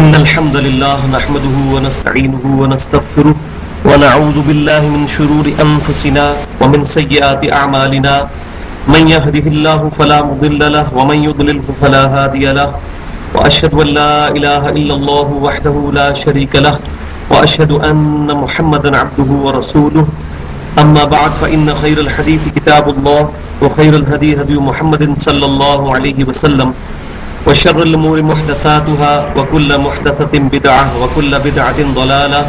إن الحمد لله نحمده ونستعينه ونستغفره ونعوذ بالله من شرور أنفسنا ومن سيئات أعمالنا من يهده الله فلا مضل له ومن يضلله فلا هادي له وأشهد أن لا إله إلا الله وحده لا شريك له وأشهد أن محمدا عبده ورسوله أما بعد فإن خير الحديث كتاب الله وخير الهدي هدي محمد صلى الله عليه وسلم وشر الأمور محدثاتها وكل محدثة بدعة وكل بدعة ضلالة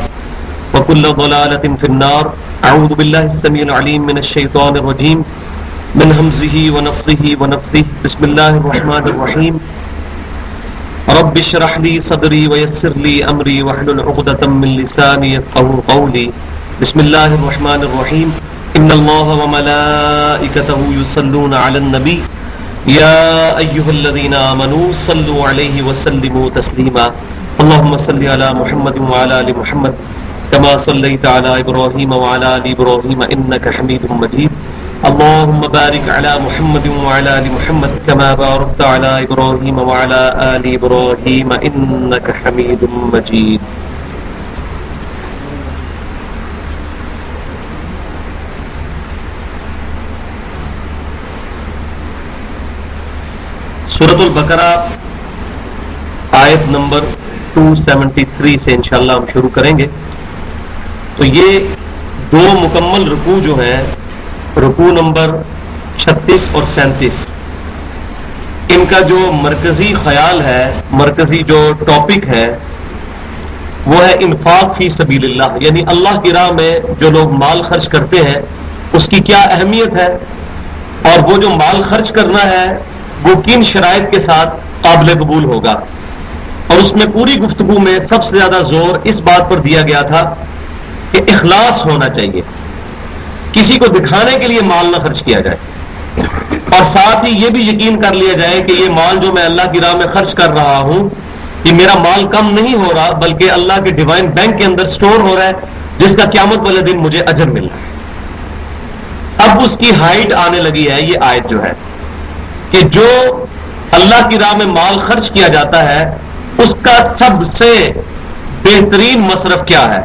وكل ضلالة في النار. أعوذ بالله السميع العليم من الشيطان الرجيم من همزه ونفخه ونفثه. بسم الله الرحمن الرحيم. رب اشرح لي صدري ويسر لي أمري واحلل عقدة من لساني يفقهوا قولي. بسم الله الرحمن الرحيم. إن الله وملائكته يصلون على النبي يا أيها الذين آمنوا صلوا عليه وسلموا تسليما. اللهم صل على محمد وعلى آل محمد كما صليت على إبراهيم وعلى آل إبراهيم إنك حميد مجيد. اللهم بارك على محمد وعلى آل محمد كما باركت على إبراهيم وعلى آل إبراهيم إنك حميد مجيد. سورۃ البقرہ آیت نمبر 273 سے انشاءاللہ ہم شروع کریں گے. تو یہ دو مکمل رکوع جو ہیں، رکوع نمبر 36 اور 37، ان کا جو مرکزی خیال ہے، مرکزی جو ٹاپک ہے، وہ ہے انفاق فی سبیل اللہ، یعنی اللہ کی راہ میں جو لوگ مال خرچ کرتے ہیں اس کی کیا اہمیت ہے، اور وہ جو مال خرچ کرنا ہے وہ کن شرائط کے ساتھ قابل قبول ہوگا. اور اس میں پوری گفتگو میں سب سے زیادہ زور اس بات پر دیا گیا تھا کہ اخلاص ہونا چاہیے، کسی کو دکھانے کے لیے مال نہ خرچ کیا جائے، اور ساتھ ہی یہ بھی یقین کر لیا جائے کہ یہ مال جو میں اللہ کی راہ میں خرچ کر رہا ہوں یہ میرا مال کم نہیں ہو رہا بلکہ اللہ کے ڈیوائن بینک کے اندر سٹور ہو رہا ہے، جس کا قیامت والے دن مجھے اجر مل رہا ہے. اب اس کی ہائٹ آنے لگی ہے یہ آیت جو ہے کہ جو اللہ کی راہ میں مال خرچ کیا جاتا ہے اس کا سب سے بہترین مصرف کیا ہے.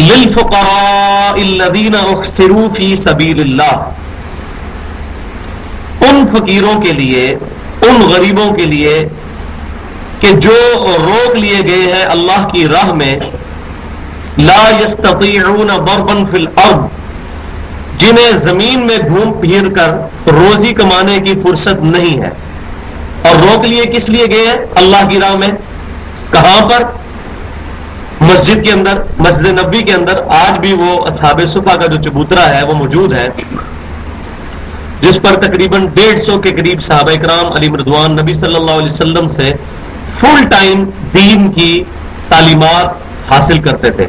للفقراء الذین احصروا فی سبیل اللہ، ان فقیروں کے لیے، ان غریبوں کے لیے کہ جو روک لیے گئے ہیں اللہ کی راہ میں، لا یستطیعون ضربا فی الارض، جنہیں زمین میں گھوم پھر کر روزی کمانے کی فرصت نہیں ہے. اور روک لیے کس لیے گئے ہیں؟ اللہ کی راہ میں. کہاں پر؟ مسجد کے اندر، مسجد نبوی کے اندر. آج بھی وہ اصحاب صفا کا جو چبوترا ہے وہ موجود ہے، جس پر تقریباً 150 کے قریب صحابہ کرام علیہم رضوان نبی صلی اللہ علیہ وسلم سے فل ٹائم دین کی تعلیمات حاصل کرتے تھے.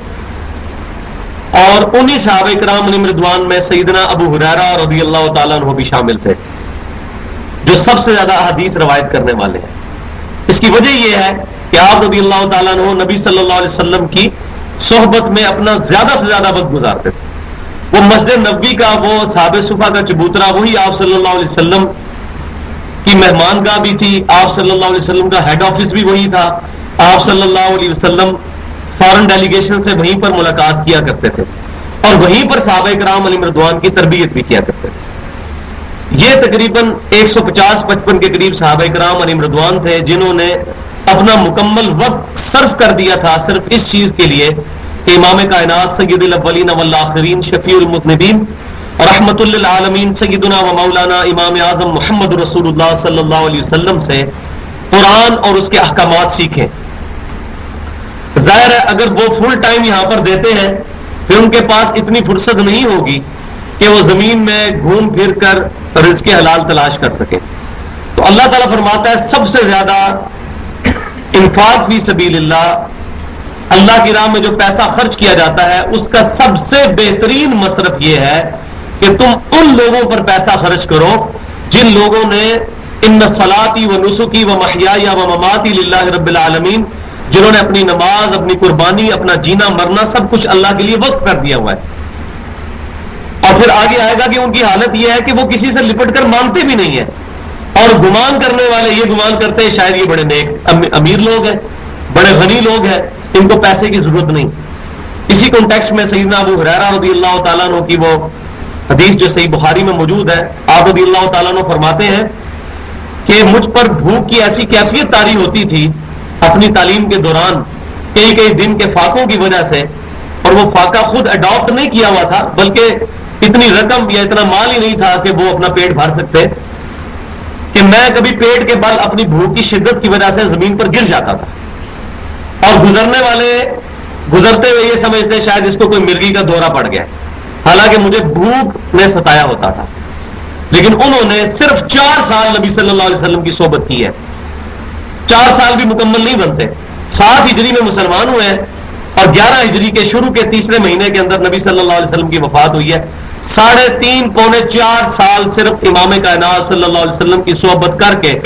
اور انہی صحابہ کرام علیہم رضوان میں سیدنا ابو ہریرہ رضی اللہ تعالیٰ عنہ بھی شامل تھے، جو سب سے زیادہ احادیث روایت کرنے والے ہیں. اس کی وجہ یہ ہے کہ آپ رضی اللہ تعالیٰ عنہ نبی صلی اللہ علیہ وسلم کی صحبت میں اپنا زیادہ سے زیادہ وقت گزارتے تھے. وہ مسجد نبوی کا، وہ صحابہ صفا کا چبوترا، وہی آپ صلی اللہ علیہ وسلم کی مہمان گاہ بھی تھی، آپ صلی اللہ علیہ وسلم کا ہیڈ آفس بھی وہی تھا. آپ صلی اللہ علیہ وسلم فارن ڈیلیگیشن سے وہیں پر ملاقات کیا کرتے تھے، اور وہیں پر صحابہ کرام علیہ رضوان کی تربیت بھی کیا کرتے تھے. یہ تقریباً 150-55 کے قریب صحابہ کرام علیہ رضوان تھے جنہوں نے اپنا مکمل وقت صرف کر دیا تھا صرف اس چیز کے لیے کہ امام کائنات سید الاولین والآخرین شفیع المذنبین رحمت للعالمین سیدنا و مولانا امام اعظم محمد رسول اللہ صلی اللہ علیہ وسلم سے قرآن اور اس کے احکامات سیکھیں. ظاہر ہے اگر وہ فل ٹائم یہاں پر دیتے ہیں پھر ان کے پاس اتنی فرصت نہیں ہوگی کہ وہ زمین میں گھوم پھر کر رزق حلال تلاش کر سکیں. تو اللہ تعالیٰ فرماتا ہے سب سے زیادہ انفاق فی سبیل اللہ، اللہ کی راہ میں جو پیسہ خرچ کیا جاتا ہے اس کا سب سے بہترین مصرف یہ ہے کہ تم ان لوگوں پر پیسہ خرچ کرو جن لوگوں نے ان صلاتی و نسکی و محیای و مماتی للہ رب العالمین، جنہوں نے اپنی نماز، اپنی قربانی، اپنا جینا مرنا سب کچھ اللہ کے لیے وقف کر دیا ہوا ہے. اور پھر آگے آئے گا کہ ان کی حالت یہ ہے کہ وہ کسی سے لپٹ کر مانگتے بھی نہیں ہیں، اور گمان کرنے والے یہ گمان کرتے ہیں شاید یہ بڑے نیک امیر لوگ ہیں، بڑے غنی لوگ ہیں، ان کو پیسے کی ضرورت نہیں. اسی کانٹیکسٹ میں سیدنا ابو ہریرہ رضی اللہ تعالیٰ عنہ کی وہ حدیث جو صحیح بخاری میں موجود ہے، آپ رضی اللہ تعالیٰ عنہ فرماتے ہیں کہ مجھ پر بھوک کی ایسی کیفیت طاری ہوتی تھی اپنی تعلیم کے دوران، کئی کئی دن کے فاقوں کی وجہ سے، اور وہ فاقہ خود اڈاپٹ نہیں کیا ہوا تھا، بلکہ اتنی رقم یا اتنا مال ہی نہیں تھا کہ وہ اپنا پیٹ بھر سکتے، کہ میں کبھی پیٹ کے بل اپنی بھوک کی شدت کی وجہ سے زمین پر گر جاتا تھا، اور گزرنے والے گزرتے ہوئے یہ سمجھتے شاید اس کو کوئی مرغی کا دورہ پڑ گیا، حالانکہ مجھے بھوک نے ستایا ہوتا تھا. لیکن انہوں نے صرف 4 سال نبی صلی اللہ علیہ وسلم کی صحبت کی ہے. 4 سال بھی مکمل نہیں بنتے. 7 ہجری میں مسلمان ہوئے ہیں اور 11 ہجری کے شروع کے تیسرے مہینے کے اندر نبی صلی اللہ علیہ وسلم کی وفات ہوئی ہے. 3.5 پونے 4 سال صرف امام کائنات صلی اللہ علیہ وسلم کی صحبت کر کے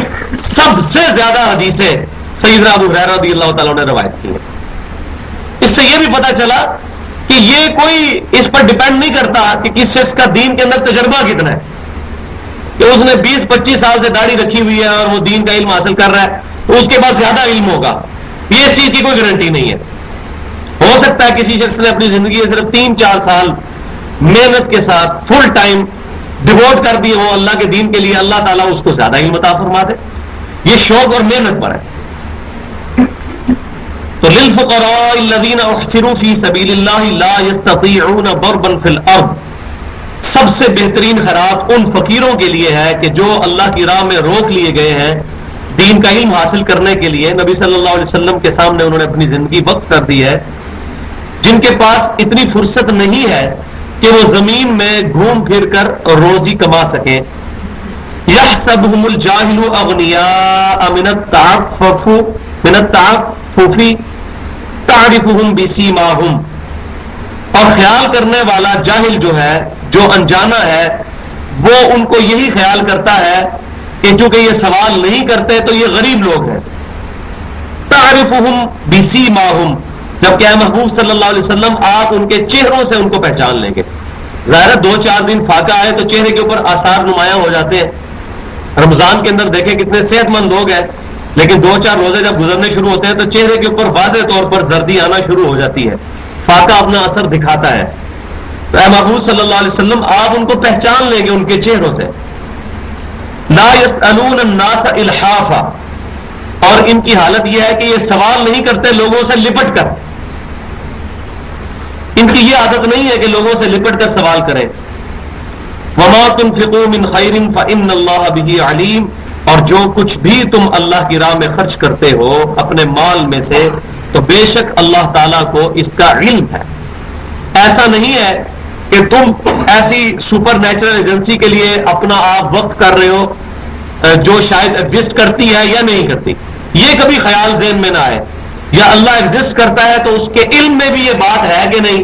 سب سے زیادہ حدیثیں سیدنا ابو ہریرہ رضی اللہ تعالیٰ نے روایت کی ہیں. اس سے یہ بھی پتا چلا کہ یہ کوئی اس پر ڈیپینڈ نہیں کرتا کہ کس شخص کا دین کے اندر تجربہ کتنا ہے، کہ اس نے 20-25 سال سے داڑھی رکھی ہوئی ہے اور وہ دین کا علم حاصل کر رہا ہے تو اس کے پاس زیادہ علم ہوگا. یہ اس چیز کی کوئی گارنٹی نہیں ہے. ہو سکتا ہے کسی شخص نے اپنی زندگی میں صرف 3-4 سال محنت کے ساتھ فل ٹائم ڈیوٹ کر دیے ہو اللہ کے دین کے لیے، اللہ تعالیٰ اس کو زیادہ علم عطا فرما دے. یہ شوق اور محنت پر ہے. تو للفقراء الذین احصروا فی سبیل اللہ لا یستطیعون ضربا فی الارض، سب سے بہترین خیرات ان فقیروں کے لیے ہے کہ جو اللہ کی راہ میں روک لیے گئے ہیں دین کا علم حاصل کرنے کے لیے. نبی صلی اللہ علیہ وسلم کے سامنے انہوں نے اپنی زندگی وقف کر دی ہے، جن کے پاس اتنی فرصت نہیں ہے کہ وہ زمین میں گھوم پھر کر روزی کما سکیں. یحسبهم الجاہل اغنیاء من التعفف تعرفهم بسیماہم، اور خیال کرنے والا جاہل جو ہے، جو انجانا ہے، وہ ان کو یہی خیال کرتا ہے کہ چونکہ یہ سوال نہیں کرتے تو یہ غریب لوگ ہیں. تعرفهم بسیماہم، جبکہ اے محبوب صلی اللہ علیہ وسلم آپ ان کے چہروں سے ان کو پہچان لیں گے. ظاہر 2-4 دن فاقہ آئے تو چہرے کے اوپر آثار نمایاں ہو جاتے ہیں. رمضان کے اندر دیکھیں کتنے صحت مند لوگ ہیں، لیکن 2-4 روزے جب گزرنے شروع ہوتے ہیں تو چہرے کے اوپر واضح طور پر زردی آنا شروع ہو جاتی ہے، فاقہ اپنا اثر دکھاتا ہے. تو اے محبوب صلی اللہ علیہ وسلم آپ ان کو پہچان لیں گے ان کے چہروں سے. لا يسألون الناس الحافا، اور ان کی حالت یہ ہے کہ یہ سوال نہیں کرتے لوگوں سے لپٹ کر. ان کی یہ عادت نہیں ہے کہ لوگوں سے لپٹ کر سوال کریں. وما تنفقوا من خیر فإن اللہ بہ علیم، اور جو کچھ بھی تم اللہ کی راہ میں خرچ کرتے ہو اپنے مال میں سے تو بے شک اللہ تعالیٰ کو اس کا علم ہے. ایسا نہیں ہے کہ تم ایسی سپر نیچرل ایجنسی کے لیے اپنا آپ وقت کر رہے ہو جو شاید ایگزسٹ کرتی ہے یا نہیں کرتی. یہ کبھی خیال ذہن میں نہ آئے. یا اللہ ایگزسٹ کرتا ہے تو اس کے علم میں بھی یہ بات ہے کہ نہیں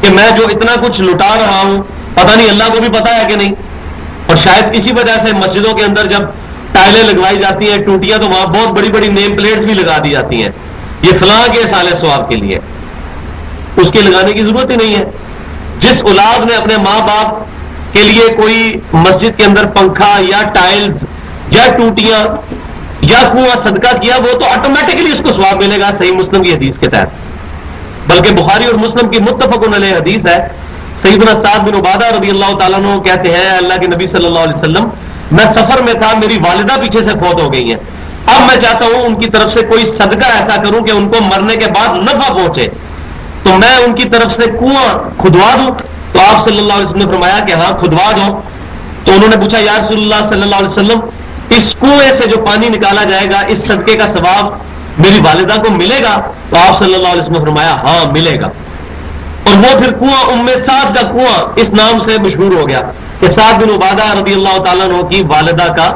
کہ میں جو اتنا کچھ لٹا رہا ہوں پتہ نہیں اللہ کو بھی پتا ہے کہ نہیں. اور شاید اسی وجہ سے مسجدوں کے اندر جب ٹائلیں لگوائی جاتی ہیں ٹوٹیاں تو وہاں بہت بڑی بڑی نیم پلیٹس بھی لگا دی جاتی ہیں، یہ فلاں کے سالے ثواب کے لیے. اس کے لگانے کی ضرورت ہی نہیں ہے. جس اولاد نے اپنے ماں باپ کے لیے کوئی مسجد کے اندر پنکھا یا ٹائلز یا ٹوٹیاں یا کنواں صدقہ کیا وہ تو آٹومیٹکلی اس کو ثواب ملے گا، صحیح مسلم کی حدیث کے تحت. بلکہ بخاری اور مسلم کی متفق علیہ حدیث ہے. سیدنا سعد بن عبادہ رضی اللہ تعالیٰ عنہ کہتے ہیں اللہ کے نبی صلی اللہ علیہ وسلم میں سفر میں تھا، میری والدہ پیچھے سے فوت ہو گئی ہیں، اب میں چاہتا ہوں ان کی طرف سے کوئی صدقہ ایسا کروں کہ ان کو مرنے کے بعد نفع پہنچے، تو میں ان کی طرف سے کنواں کھدوا دوں. تو آپ صلی اللہ علیہ وسلم نے فرمایا کہ ہاں کھدوا دو. تو انہوں نے پوچھا یا رسول اللہ صلی اللہ علیہ وسلم اس کنویں سے جو پانی نکالا جائے گا اس صدقے کا ثواب میری والدہ کو ملے گا؟ تو آپ صلی اللہ علیہ وسلم نے فرمایا ہاں ملے گا. اور وہ پھر کنواں ام سعد کا کنواں اس نام سے مشہور ہو گیا کہ سعد بن عبادہ رضی اللہ تعالیٰ عنہ کی والدہ کا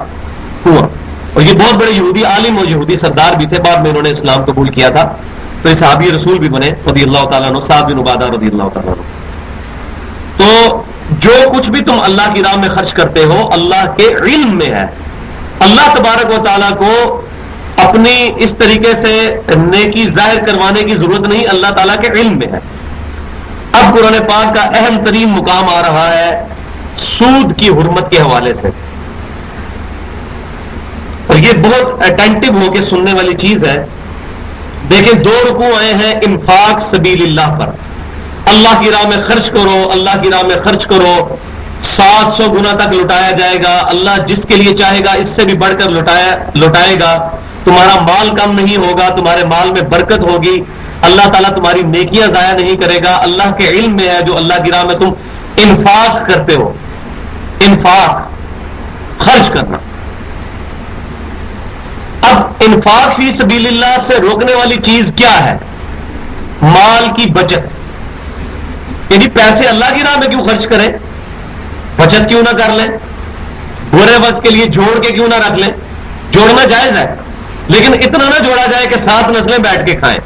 کنواں. اور یہ بہت بڑے یہودی عالم اور یہودی سردار بھی تھے، بعد میں انہوں نے اسلام قبول کیا تھا تو یہ صحابی رسول بھی بنے رضی اللہ تعالیٰ عنہ، سعد بن عبادہ رضی اللہ تعالیٰ عنہ. تو جو کچھ بھی تم اللہ کی راہ میں خرچ کرتے ہو اللہ کے علم میں ہے. اللہ تبارک و تعالیٰ کو اپنی اس طریقے سے نیکی ظاہر کروانے کی ضرورت نہیں، اللہ تعالیٰ کے علم میں ہے. اب قرآن پاک کا اہم ترین مقام آ رہا ہے سود کی حرمت کے حوالے سے، اور یہ بہت اٹینٹو ہو کے سننے والی چیز ہے. دیکھیں 2 رکوع آئے ہیں انفاق سبیل اللہ پر، اللہ کی راہ میں خرچ کرو، اللہ کی راہ میں خرچ کرو، 700 گنا تک لٹایا جائے گا، اللہ جس کے لیے چاہے گا اس سے بھی بڑھ کر لٹائے گا، تمہارا مال کم نہیں ہوگا، تمہارے مال میں برکت ہوگی، اللہ تعالیٰ تمہاری نیکیاں ضائع نہیں کرے گا، اللہ کے علم میں ہے جو اللہ کی راہ میں تم انفاق کرتے ہو، انفاق خرچ کرنا۔ اب انفاق فی سبیل اللہ سے روکنے والی چیز کیا ہے؟ مال کی بچت، یعنی پیسے اللہ کی راہ میں کیوں خرچ کریں، بچت کیوں نہ کر لیں، برے وقت کے لیے جوڑ کے کیوں نہ رکھ لیں، جوڑنا جائز ہے لیکن اتنا نہ جوڑا جائے کہ 7 نسلیں بیٹھ کے کھائیں،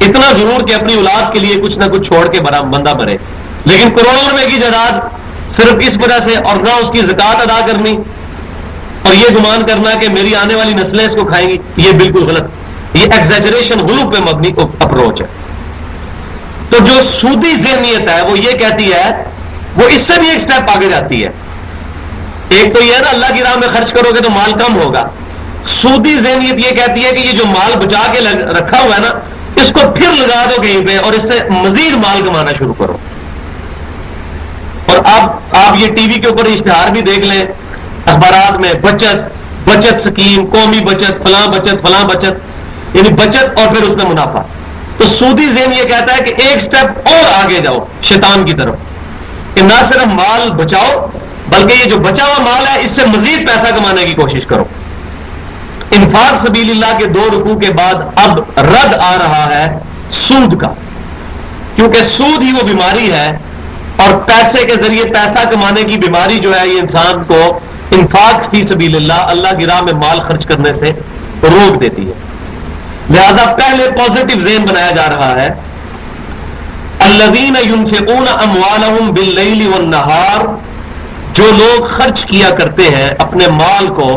اتنا ضرور کہ اپنی اولاد کے لیے کچھ نہ کچھ چھوڑ کے بندہ بھرے، لیکن کروڑوں روپے کی جائیداد صرف اس وجہ سے اور نہ اس کی زکوٰۃ ادا کرنی اور یہ گمان کرنا کہ میری آنے والی نسلیں اس کو کھائیں گی، یہ بالکل غلط، یہ ایگزیجریشن، غلو پہ مبنی اپروچ ہے۔ تو جو سودی ذہنیت ہے وہ یہ کہتی ہے، وہ اس سے بھی ایک سٹیپ آگے جاتی ہے، ایک تو یہ ہے نا اللہ کی راہ میں خرچ کرو گے تو مال کم ہوگا، سودی ذہنیت یہ کہتی ہے کہ یہ جو مال بچا کے رکھا ہوا ہے نا اس کو پھر لگا دو کہیں پہ اور اس سے مزید مال کمانا شروع کرو۔ اور اب آپ یہ ٹی وی کے اوپر اشتہار بھی دیکھ لیں، اخبارات میں بچت سکیم، قومی بچت، فلاں بچت، یعنی بچت اور پھر اس میں منافع۔ تو سودی ذہن یہ کہتا ہے کہ ایک سٹیپ اور آگے جاؤ شیطان کی طرف، کہ نہ صرف مال بچاؤ بلکہ یہ جو بچا ہوا مال ہے اس سے مزید پیسہ کمانے کی کوشش کرو۔ انفاق سبیل اللہ کے 2 رکوع کے بعد اب رد آ رہا ہے سود کا، کیونکہ سود ہی وہ بیماری ہے اور پیسے کے ذریعے پیسہ کمانے کی بیماری جو ہے یہ انسان کو انفاق فی سبیل اللہ کی راہ میں مال خرچ کرنے سے روک دیتی ہے۔ لہذا پہلے پازیٹو ذہن بنایا جا رہا ہے، الذین ينفقون اموالهم باللیل والنہار، جو لوگ خرچ کیا کرتے ہیں اپنے مال کو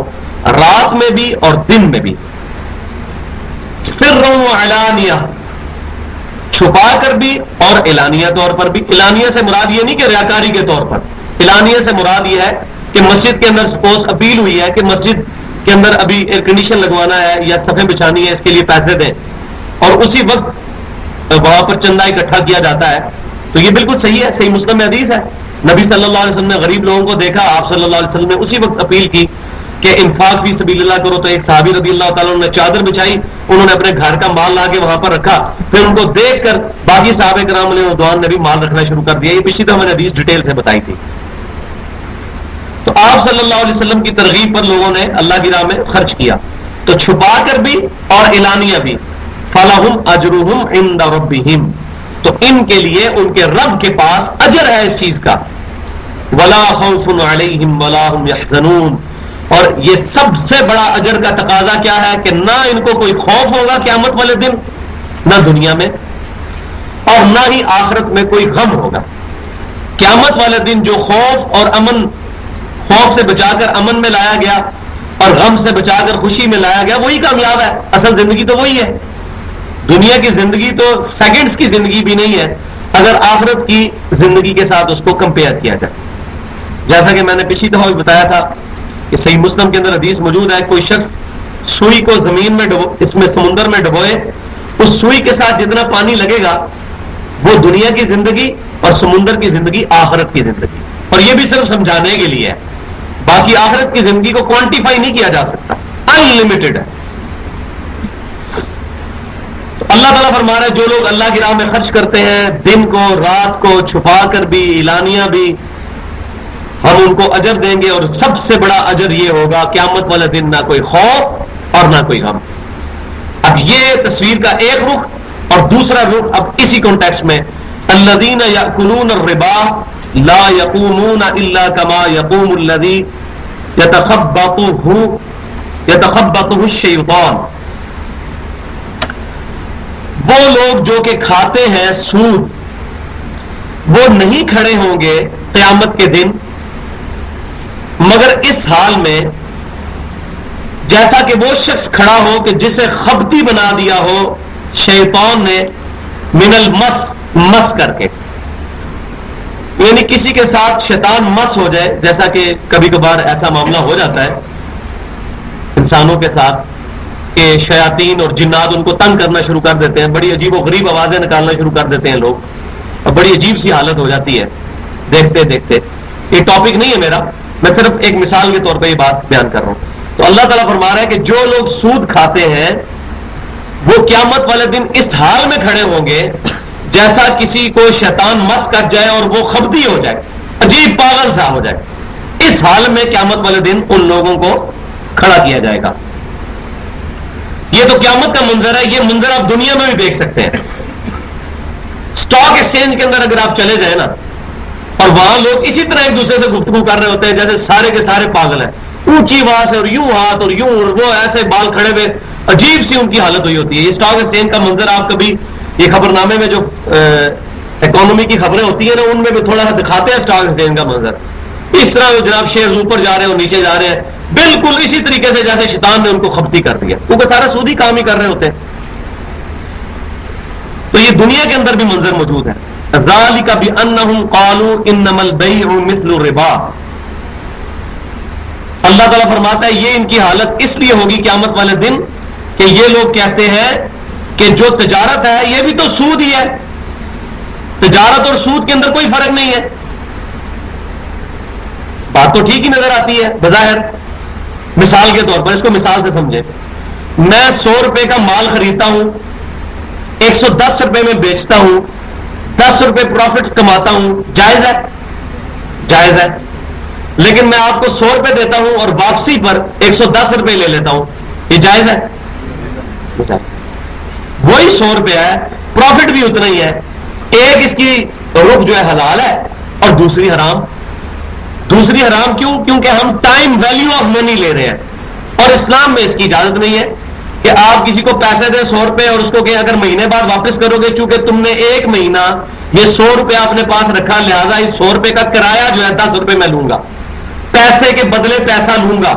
رات میں بھی اور دن میں بھی، سرا وعلانیہ، چھپا کر بھی اور اعلانیہ طور پر بھی۔ اعلانیہ سے مراد یہ نہیں کہ ریاکاری کے طور پر، اعلانیہ سے مراد یہ ہے کہ مسجد کے اندر سپوز اپیل ہوئی ہے کہ مسجد کے اندر ابھی ایئر کنڈیشن لگوانا ہے یا صفیں بچھانی ہے، اس کے لیے پیسے دیں، اور اسی وقت وہاں پر چندہ اکٹھا کیا جاتا ہے، تو یہ بالکل صحیح ہے، صحیح مسلم میں حدیث ہے، نبی صلی اللہ علیہ وسلم نے غریب لوگوں کو دیکھا، آپ صلی اللہ علیہ وسلم نے اسی وقت اپیل کی کہ انفاق فی سبیل اللہ کرو، تو ایک صحابی رضی اللہ تعالیٰ عنہ نے چادر بچھائی، انہوں نے اپنے گھر کا مال لا کے وہاں پر رکھا، پھر ان کو دیکھ کر باقی صحابہ کرام علیہ رضوان نے بھی مال رکھنا شروع کر دیا۔ یہ پچھلی دفعہ میں نے حدیث ڈیٹیل سے بتائی تھی۔ تو آپ صلی اللہ علیہ وسلم کی ترغیب پر لوگوں نے اللہ کی راہ میں خرچ کیا، تو چھپا کر بھی اور اعلانیہ بھی، فَلَهُمْ أَجْرُهُمْ عِنْدَ رَبِّهِمْ، تو ان کے لیے ان کے رب کے پاس اجر ہے اس چیز کا، وَلَا خَوْفٌ عَلَيْهِمْ وَلَا هُمْ يَحْزَنُونَ، اور یہ سب سے بڑا اجر کا تقاضا کیا ہے کہ نہ ان کو کوئی خوف ہوگا قیامت والے دن، نہ دنیا میں اور نہ ہی آخرت میں کوئی غم ہوگا۔ قیامت والے دن جو خوف اور امن، خوف سے بچا کر امن میں لایا گیا اور غم سے بچا کر خوشی میں لایا گیا، وہی کامیاب ہے۔ اصل زندگی تو وہی ہے، دنیا کی زندگی تو سیکنڈز کی زندگی بھی نہیں ہے اگر آخرت کی زندگی کے ساتھ اس کو کمپیئر کیا جائے۔ جیسا کہ میں نے پچھلی دفعہ بھی بتایا تھا کہ صحیح مسلم کے اندر حدیث موجود ہے، کوئی شخص سوئی کو زمین میں اس میں سمندر میں ڈبوئے، اس سوئی کے ساتھ جتنا پانی لگے گا وہ دنیا کی زندگی اور سمندر کی زندگی آخرت کی زندگی، اور یہ بھی صرف سمجھانے کے لیے ہے، باقی آخرت کی زندگی کو کوانٹیفائی نہیں کیا جا سکتا، ان لمیٹڈ ہے۔ تو اللہ تعالیٰ فرما رہا ہے جو لوگ اللہ کی راہ میں خرچ کرتے ہیں دن کو رات کو، چھپا کر بھی اعلانیہ بھی، ہم ان کو اجر دیں گے، اور سب سے بڑا اجر یہ ہوگا قیامت والے دن نہ کوئی خوف اور نہ کوئی غم۔ اب یہ تصویر کا ایک رخ، اور دوسرا رخ اب اسی کانٹیکسٹ میں، الذین یأکلون الربا لا یقومون الا کما یقوم الذی یتخبطہ الشیطان، وہ لوگ جو کہ کھاتے ہیں سود، وہ نہیں کھڑے ہوں گے قیامت کے دن مگر اس حال میں جیسا کہ وہ شخص کھڑا ہو کہ جسے خبتی بنا دیا ہو شیطان نے، من المس، مس کر کے، یعنی کسی کے ساتھ شیطان مس ہو جائے، جیسا کہ کبھی کبھار ایسا معاملہ ہو جاتا ہے انسانوں کے ساتھ کہ شیاطین اور جنات ان کو تنگ کرنا شروع کر دیتے ہیں, بڑی عجیب و غریب آوازیں نکالنا شروع کر دیتے ہیں لوگ, اور بڑی عجیب سی حالت ہو جاتی ہے دیکھتے دیکھتے. یہ ٹاپک نہیں ہے میرا, میں صرف ایک مثال کے طور پہ یہ بات بیان کر رہا ہوں. تو اللہ تعالیٰ فرما رہا ہے کہ جو لوگ سود کھاتے ہیں وہ قیامت والے دن اس حال میں کھڑے ہوں گے جیسا کسی کو شیطان مس کر جائے اور وہ خبتی ہو جائے, عجیب پاگل سا ہو جائے. اس حال میں قیامت والے دن ان لوگوں کو کھڑا کیا جائے گا. یہ تو قیامت کا منظر ہے, یہ منظر آپ دنیا میں بھی دیکھ سکتے ہیں. اسٹاک ایکسچینج کے اندر اگر آپ چلے جائیں نا, اور وہاں لوگ اسی طرح ایک دوسرے سے گفتگو کر رہے ہوتے ہیں جیسے سارے کے سارے پاگل ہیں, اونچی آواز ہے اور یوں ہاتھ اور یوں, اور وہ ایسے بال کھڑے ہوئے, عجیب سی ان کی حالت ہوئی ہوتی ہے. یہ اسٹاک ایکسچینج کا منظر آپ کبھی یہ خبر نامے میں جو اکانومی کی خبریں ہوتی ہیں نا ان میں بھی تھوڑا سا دکھاتے ہیں اسٹاک ایکسچینج کا منظر. اس طرح جناب شیئر اوپر جا رہے ہیں اور نیچے جا رہے ہیں, بالکل اسی طریقے سے جیسے شیطان نے ان کو خبتی کر دیا, کیونکہ سارا سودی کام ہی کر رہے ہوتے ہیں. تو یہ دنیا کے اندر بھی منظر موجود ہے. ذالک بانہم قالوا انما البیع مثل الربا. اللہ تعالیٰ فرماتا ہے یہ ان کی حالت اس لیے ہوگی قیامت والے دن کہ یہ لوگ کہتے ہیں کہ جو تجارت ہے یہ بھی تو سود ہی ہے, تجارت اور سود کے اندر کوئی فرق نہیں ہے. بات تو ٹھیک ہی نظر آتی ہے بظاہر. مثال کے طور پر اس کو مثال سے سمجھیں, میں 100 روپے کا مال خریدتا ہوں, 110 روپے میں بیچتا ہوں, 10 روپے پروفٹ کماتا ہوں, جائز ہے؟ جائز ہے. لیکن میں آپ کو 100 روپے دیتا ہوں اور واپسی پر 110 روپے لے لیتا ہوں, یہ جائز ہے؟ وہی 100 روپے ہے, پروفٹ بھی اتنا ہی ہے. ایک اس کی رخ جو ہے حلال ہے اور دوسری حرام. دوسری حرام کیوں؟ کیونکہ ہم ٹائم ویلیو آف منی لے رہے ہیں, اور اسلام میں اس کی اجازت نہیں ہے کہ آپ کسی کو پیسے دیں 100 روپے اور اس کو کہ اگر مہینے بعد واپس کرو گے, چونکہ تم نے ایک مہینہ یہ 100 روپے اپنے پاس رکھا لہذا اس 100 روپے کا کرایہ جو ہے 10 روپے میں لوں گا, پیسے کے بدلے پیسہ لوں گا,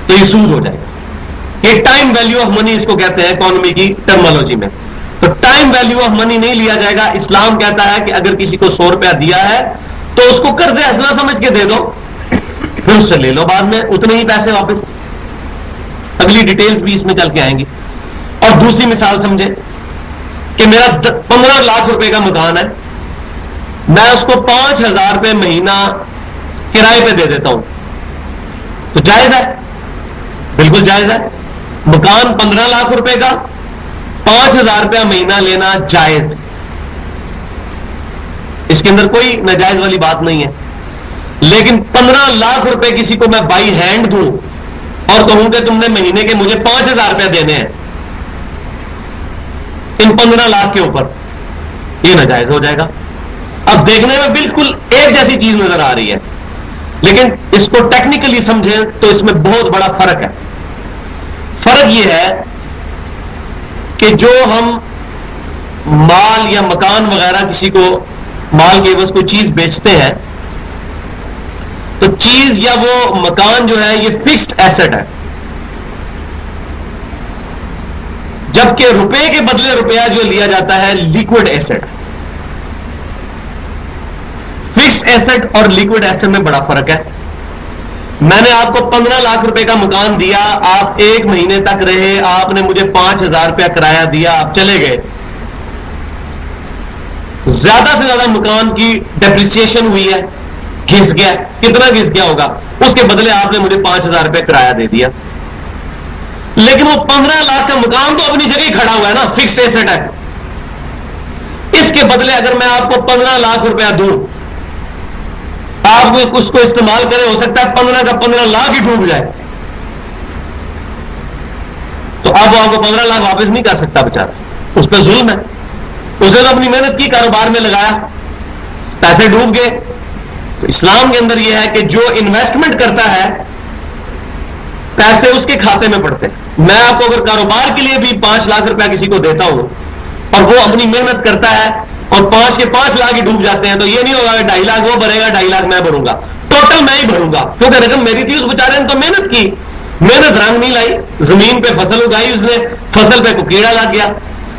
تو یہ سود ہو جائے گا. یہ ٹائم ویلیو آف منی اس کو کہتے ہیں اکانومی کی ٹرمالوجی میں. تو ٹائم ویلیو آف منی نہیں لیا جائے گا. اسلام کہتا ہے کہ اگر کسی کو 100 روپیہ دیا ہے تو اس کو قرض حسنہ سمجھ کے دے دو, پھر اس سے لے لو بعد میں اتنے ہی پیسے واپس. اگلی ڈیٹیلز بھی اس میں چل کے آئیں گی. اور دوسری مثال سمجھے کہ میرا 15 لاکھ روپے کا مکان ہے, میں اس کو 5,000 روپے مہینہ کرائے پہ دے دیتا ہوں, تو جائز ہے؟ بالکل جائز ہے. مکان 15 لاکھ روپے کا, 5,000 روپیہ مہینہ لینا جائز, اس کے اندر کوئی ناجائز والی بات نہیں ہے. لیکن 15 لاکھ روپے کسی کو میں بائی ہینڈ دوں اور کہوں کہ تم نے مہینے کے مجھے 5,000 روپیہ دینے ہیں ان 15 لاکھ کے اوپر, یہ ناجائز ہو جائے گا. اب دیکھنے میں بالکل ایک جیسی چیز نظر آ رہی ہے, لیکن اس کو ٹیکنیکلی سمجھیں تو اس میں بہت بڑا فرق ہے. فرق یہ ہے کہ جو ہم مال یا مکان وغیرہ کسی کو مال کے عوض کوئی چیز بیچتے ہیں تو چیز یا وہ مکان جو ہے یہ فکسڈ ایسٹ ہے, جبکہ روپے کے بدلے روپیہ جو لیا جاتا ہے لیکوڈ ایسٹ. فکسڈ ایسٹ اور لیکوڈ ایسٹ میں بڑا فرق ہے. میں نے آپ کو 15 لاکھ روپے کا مکان دیا, آپ ایک مہینے تک رہے, آپ نے مجھے 5,000 روپیہ کرایہ دیا, آپ چلے گئے, زیادہ سے زیادہ مکان کی ڈیپریسیشن ہوئی ہے, گھس گیا. کتنا گھس گیا ہوگا؟ اس کے بدلے آپ نے مجھے 5,000 روپے کرایہ دے دیا. لیکن وہ 15 لاکھ کا مکان تو اپنی جگہ ہی کھڑا ہوا ہے نا, فکسڈ ایسٹ ہے. اس کے بدلے اگر میں آپ کو 15 لاکھ روپیہ دوں, آپ اس کو استعمال کریں, ہو سکتا ہے 15 کا 15 لاکھ ہی ڈوب جائے, تو اب وہ آپ کو 15 لاکھ واپس نہیں کر سکتا بیچارہ, اس پہ ظلم ہے. اسے تو اپنی محنت کی, کاروبار میں لگایا, پیسے ڈوب گئے. تو اسلام کے اندر یہ ہے کہ جو انویسٹمنٹ کرتا ہے پیسے اس کے کھاتے میں پڑتے ہیں. میں آپ کو اگر کاروبار کے لیے بھی 5 لاکھ روپیہ کسی کو دیتا ہوں اور وہ اپنی محنت کرتا ہے اور 5 کے 5 لاکھ ہی ڈوب جاتے ہیں, تو یہ نہیں ہوگا کہ 2.5 لاکھ وہ بھرے گا, 2.5 لاکھ میں بھروں گا, ٹوٹل میں ہی بھروں گا, کیونکہ رقم میری تھی. اس بیچارے نے تو محنت کی, محنت رنگ نہیں لائی, زمین پہ فصل اگائی اس نے, فصل پہ کو کیڑا لگ گیا.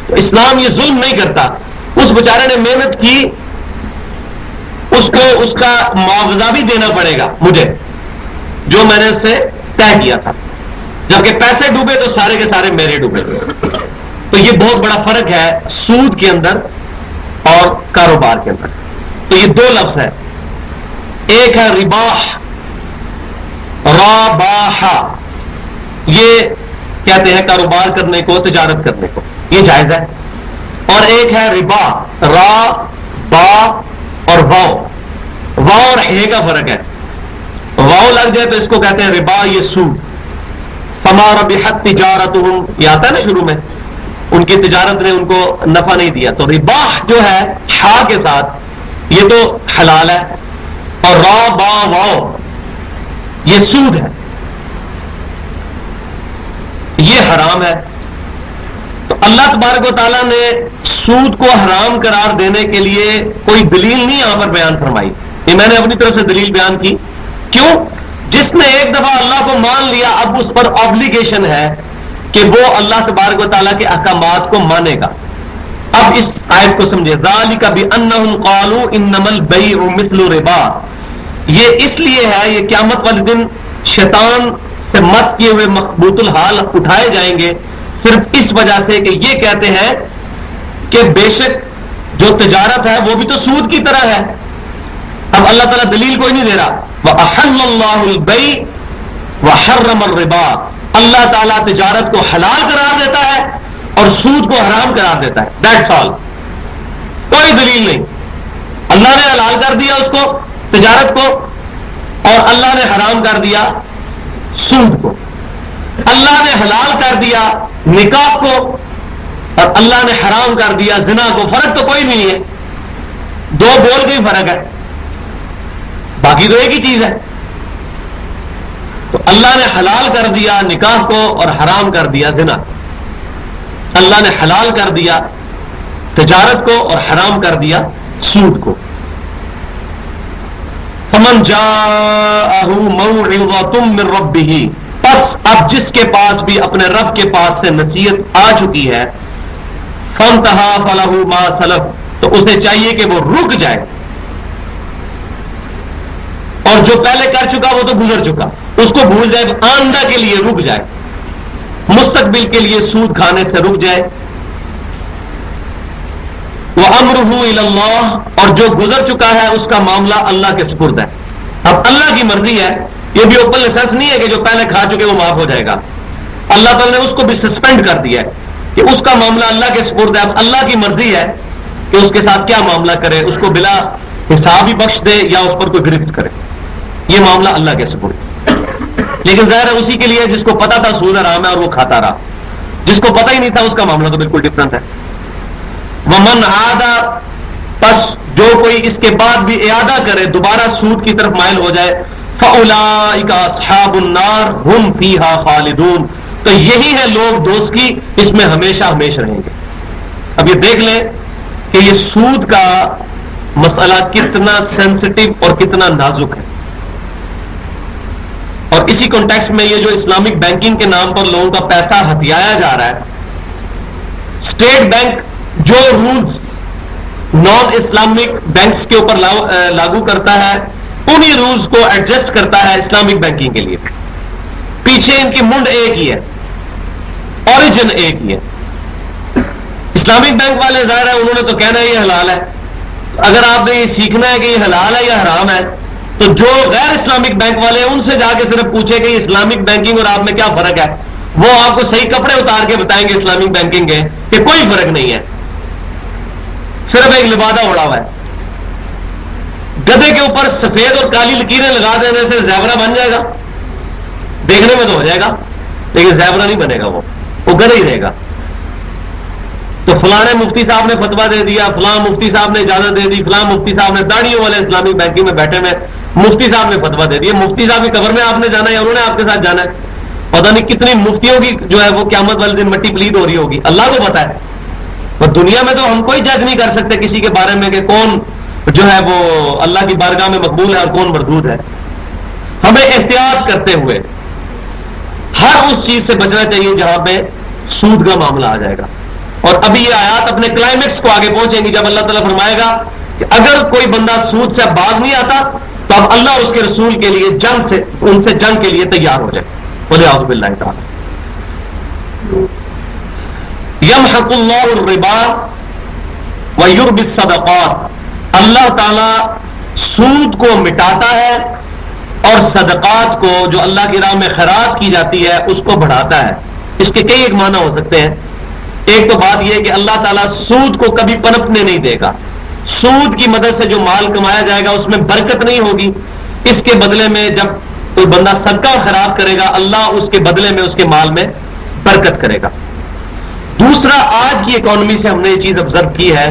تو اسلام یہ ظلم نہیں کرتا. اس بیچارے نے محنت کی, اس کو اس کا معاوضہ بھی دینا پڑے گا مجھے, جو میں نے اس سے طے کیا تھا. جبکہ پیسے ڈوبے تو سارے کے سارے میرے ڈوبے. تو یہ بہت بڑا فرق ہے سود کے اندر اور کاروبار کے اندر. تو یہ دو لفظ ہے, ایک ہے رباح, راباحا, یہ کہتے ہیں کاروبار کرنے کو, تجارت کرنے کو, یہ جائز ہے. اور ایک ہے ربا, را با اور واو. واو اور ہے کا فرق ہے. واو لگ جائے تو اس کو کہتے ہیں ربا, یہ سود. فما ربحت تجارتهم, یہ آتا ہے نا شروع میں, ان کی تجارت نے ان کو نفع نہیں دیا. تو رباح جو ہے ہا کے ساتھ یہ تو حلال ہے, اور را با واو یہ سود ہے, یہ حرام ہے. تو اللہ تبارک و تعالیٰ نے سود کو حرام قرار دینے کے لیے کوئی دلیل نہیں یہاں پر بیان فرمائی. یہ میں نے اپنی طرف سے دلیل بیان کی. کیوں؟ جس نے ایک دفعہ اللہ کو مان لیا اب اس پر obligation ہے کہ وہ اللہ تبارک و تعالیٰ کے احکامات کو مانے گا. اب اس آیت کو سمجھے, ذالک بأنہم قالوا انما البیع مثل ربا. یہ اس لیے ہے, یہ قیامت والے دن شیطان سے مس کیے ہوئے مخبوط الحال اٹھائے جائیں گے صرف اس وجہ سے کہ یہ کہتے ہیں کہ بے شک جو تجارت ہے وہ بھی تو سود کی طرح ہے. اب اللہ تعالیٰ دلیل کوئی نہیں دے رہا. وَأَحَلَّ اللَّهُ الْبَيْعَ وَحَرَّمَ الرِّبَا. اللہ تعالیٰ تجارت کو حلال قرار دیتا ہے اور سود کو حرام قرار دیتا ہے. That's all. کوئی دلیل نہیں. اللہ نے حلال کر دیا اس کو, تجارت کو, اور اللہ نے حرام کر دیا سود کو. اللہ نے حلال کر دیا نکاح کو اور اللہ نے حرام کر دیا زنا کو. فرق تو کوئی نہیں ہے, دو بول کے ہی فرق ہے, باقی تو ایک ہی چیز ہے. تو اللہ نے حلال کر دیا نکاح کو اور حرام کر دیا زنا. اللہ نے حلال کر دیا تجارت کو اور حرام کر دیا سود کو. فمن جاءہ موعظۃ من ربہ, پس اب جس کے پاس بھی اپنے رب کے پاس سے نصیحت آ چکی ہے, فانتہا فلہ ما سلف, تو اسے چاہیے کہ وہ رک جائے, اور جو پہلے کر چکا وہ تو گزر چکا, اس کو بھول جائے, آئندہ کے لیے رک جائے, مستقبل کے لیے سود کھانے سے رک جائے. وَأَمْرُهُ إِلَى اللَّهِ, اور جو گزر چکا ہے اس کا معاملہ اللہ کے سپرد ہے. اب اللہ کی مرضی ہے, یہ بھی اوپن لائسنس نہیں ہے کہ جو پہلے کھا چکے وہ معاف ہو جائے گا. اللہ تعالیٰ نے اس کو بھی سسپینڈ کر دیا ہے کہ اس کا معاملہ اللہ کے سپرد ہے. اب اللہ کی مرضی ہے کہ اس کے ساتھ کیا معاملہ کرے, اس کو بلا حساب ہی بخش دے یا اس پر کوئی گرفت کرے. یہ معاملہ اللہ کے سپرد. لیکن ظاہر ہے اسی کے لیے جس کو پتا تھا سود حرام ہے اور وہ کھاتا رہا, جس کو پتا ہی نہیں تھا اس کا معاملہ تو بالکل ڈفرنٹ ہے. ومن عاد, پس جو کوئی اس کے بعد بھی اعادہ کرے, دوبارہ سود کی طرف مائل ہو جائے, فاولئک اصحاب النار هم فیہا خالدون, تو یہی ہے لوگ دوست کی, اس میں ہمیشہ ہمیشہ رہیں گے. اب یہ دیکھ لیں کہ یہ سود کا مسئلہ کتنا سینسٹیو اور کتنا نازک ہے. اور اسی کانٹیکسٹ میں یہ جو اسلامک بینکنگ کے نام پر لوگوں کا پیسہ ہتھیایا جا رہا ہے, اسٹیٹ بینک جو رولز نان اسلامک بینکس کے اوپر لاگو کرتا ہے انہی رولز کو ایڈجسٹ کرتا ہے اسلامک بینکنگ کے لیے. پیچھے ان کی منڈ ایک ہی ہے, اوریجن ایک ہی ہے. اسلامک بینک والے ظاہر ہے انہوں نے تو کہنا ہے یہ حلال ہے. اگر آپ نے یہ سیکھنا ہے کہ یہ حلال ہے یا حرام ہے تو جو غیر اسلامک بینک والے ہیں ان سے جا کے صرف پوچھے کہ اسلامک بینکنگ اور آپ میں کیا فرق ہے, وہ آپ کو صحیح کپڑے اتار کے بتائیں گے اسلامک بینکنگ کے کہ کوئی فرق نہیں ہے, صرف ایک لبادہ اڑا ہوا ہے. گدھے کے اوپر سفید اور کالی لکیریں لگا دینے سے زیبرا بن جائے گا, دیکھنے میں تو ہو جائے گا لیکن زیبرا نہیں بنے گا, وہ گدھا ہی رہے گا. تو فلاں مفتی صاحب نے فتویٰ دے دیا, فلاں مفتی صاحب نے اجازت دے دی, فلاں مفتی صاحب نے, داڑھیوں والے اسلامک بینکنگ میں بیٹھے میں مفتی صاحب نے فتویٰ دے دیا. مفتی صاحب کی قبر میں آپ نے جانا ہے یا انہوں نے آپ کے ساتھ جانا ہے, پتہ نہیں کتنی مفتیوں کی جو ہے وہ قیامت والے دن مٹی پلید ہو رہی ہوگی, اللہ کو پتا ہے. اور دنیا میں تو ہم کوئی جج نہیں کر سکتے کسی کے بارے میں کہ کون جو ہے وہ اللہ کی بارگاہ میں مقبول ہے اور کون مردود ہے. ہمیں احتیاط کرتے ہوئے ہر اس چیز سے بچنا چاہیے جہاں پہ سود کا معاملہ آ جائے گا. اور ابھی یہ آیات اپنے کلائمیکس کو آگے پہنچیں گی جب اللہ تعالیٰ فرمائے گا کہ اگر کوئی بندہ سود سے باز نہیں آتا تو اب اللہ اور اس کے رسول کے لیے ان سے جنگ کے لیے تیار ہو جائے. بولے اعوذ باللہ تعالی. یمحق اللہ الربا ویربی الصدقات، اللہ تعالیٰ سود کو مٹاتا ہے اور صدقات کو، جو اللہ کی راہ میں خیرات کی جاتی ہے، اس کو بڑھاتا ہے۔ اس کے کئی ایک معنی ہو سکتے ہیں۔ ایک تو بات یہ کہ اللہ تعالیٰ سود کو کبھی پنپنے نہیں دے گا، سود کی مدد سے جو مال کمایا جائے گا اس میں برکت نہیں ہوگی، اس کے بدلے میں جب کوئی بندہ صدقہ خیرات کرے گا اللہ اس کے بدلے میں اس کے مال میں برکت کرے گا۔ دوسرا، آج کی اکانومی سے ہم نے یہ چیز آبزرو کی ہے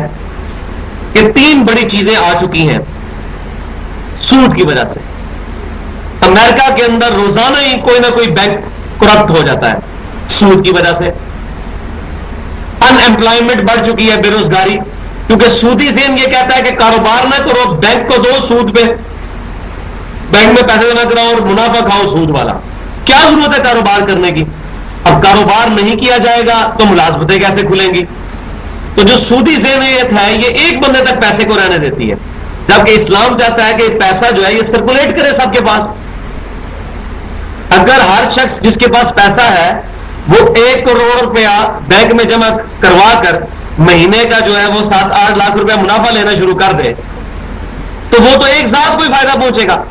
کہ 3 بڑی چیزیں آ چکی ہیں سود کی وجہ سے۔ امریکہ کے اندر روزانہ ہی کوئی نہ کوئی بینک کرپٹ ہو جاتا ہے سود کی وجہ سے۔ ان ایمپلائمنٹ بڑھ چکی ہے، بے روزگاری، کیونکہ سودی ذہن یہ کہتا ہے کہ کاروبار نہ کرو، بینک کو دو سود پہ، بینک میں پیسے جمع کراؤ اور منافع کھاؤ سود والا۔ کیا ضرورت ہے کاروبار کرنے کی؟ اب کاروبار نہیں کیا جائے گا تو ملازمتیں کیسے کھلیں گی؟ تو جو سودی ذہنیت ہے یہ ایک بندے تک پیسے کو رہنے دیتی ہے، جبکہ اسلام چاہتا ہے کہ پیسہ جو ہے یہ سرکولیٹ کرے سب کے پاس۔ اگر ہر شخص جس کے پاس پیسہ ہے وہ 1 کروڑ روپیہ بینک میں جمع کروا کر مہینے کا جو ہے وہ 7-8 لاکھ روپیہ منافع لینا شروع کر دے تو وہ تو ایک ذات کو ہی فائدہ پہنچے گا۔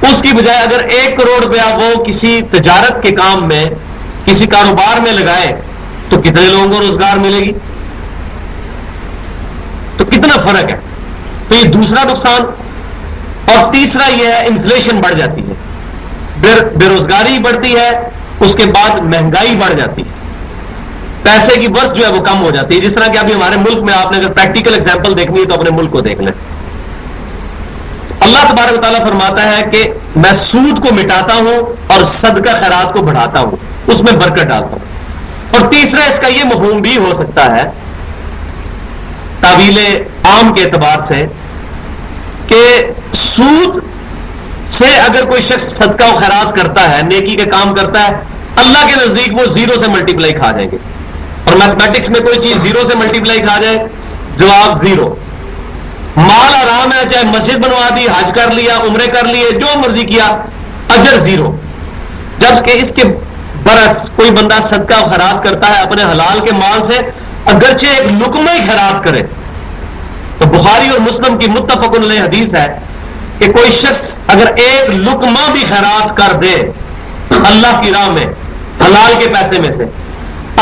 اس کی بجائے اگر 1 کروڑ روپیہ وہ کسی تجارت کے کام میں، کسی کاروبار میں لگائے تو کتنے لوگوں کو روزگار ملے گی؟ تو کتنا فرق ہے۔ تو یہ دوسرا نقصان۔ اور تیسرا یہ ہے انفلیشن بڑھ جاتی ہے، بے روزگاری بڑھتی ہے، اس کے بعد مہنگائی بڑھ جاتی ہے، پیسے کی ورتھ جو ہے وہ کم ہو جاتی ہے۔ جس طرح کہ ابھی ہمارے ملک میں آپ نے اگر پریکٹیکل ایگزامپل دیکھنی ہے تو اپنے ملک کو دیکھ لیں۔ اللہ تبارک و تعالیٰ فرماتا ہے کہ میں سود کو مٹاتا ہوں اور صدقہ خیرات کو بڑھاتا ہوں، اس میں برکت ڈالتا ہوں۔ اور تیسرا اس کا یہ مفہوم بھی ہو سکتا ہے تعویل عام کے اعتبار سے کہ سود سے اگر کوئی شخص صدقہ و خیرات کرتا ہے، نیکی کے کام کرتا ہے، اللہ کے نزدیک وہ 0 سے ملٹیپلائی کھا جائیں گے۔ اور میتھمیٹکس میں کوئی چیز 0 سے ملٹیپلائی کھا جائے جواب 0۔ مال آرام ہے، چاہے مسجد بنوا دی، حج کر لیا، عمرے کر لیے، جو مرضی کیا، اجر 0۔ جبکہ اس کے برعکس کوئی بندہ صدقہ و خیرات کرتا ہے اپنے حلال کے مال سے، اگرچہ ایک لقمہ ہی خیرات کرے، تو بخاری اور مسلم کی متفق علیہ حدیث ہے کہ کوئی شخص اگر ایک لقمہ بھی خیرات کر دے اللہ کی راہ میں حلال کے پیسے میں سے،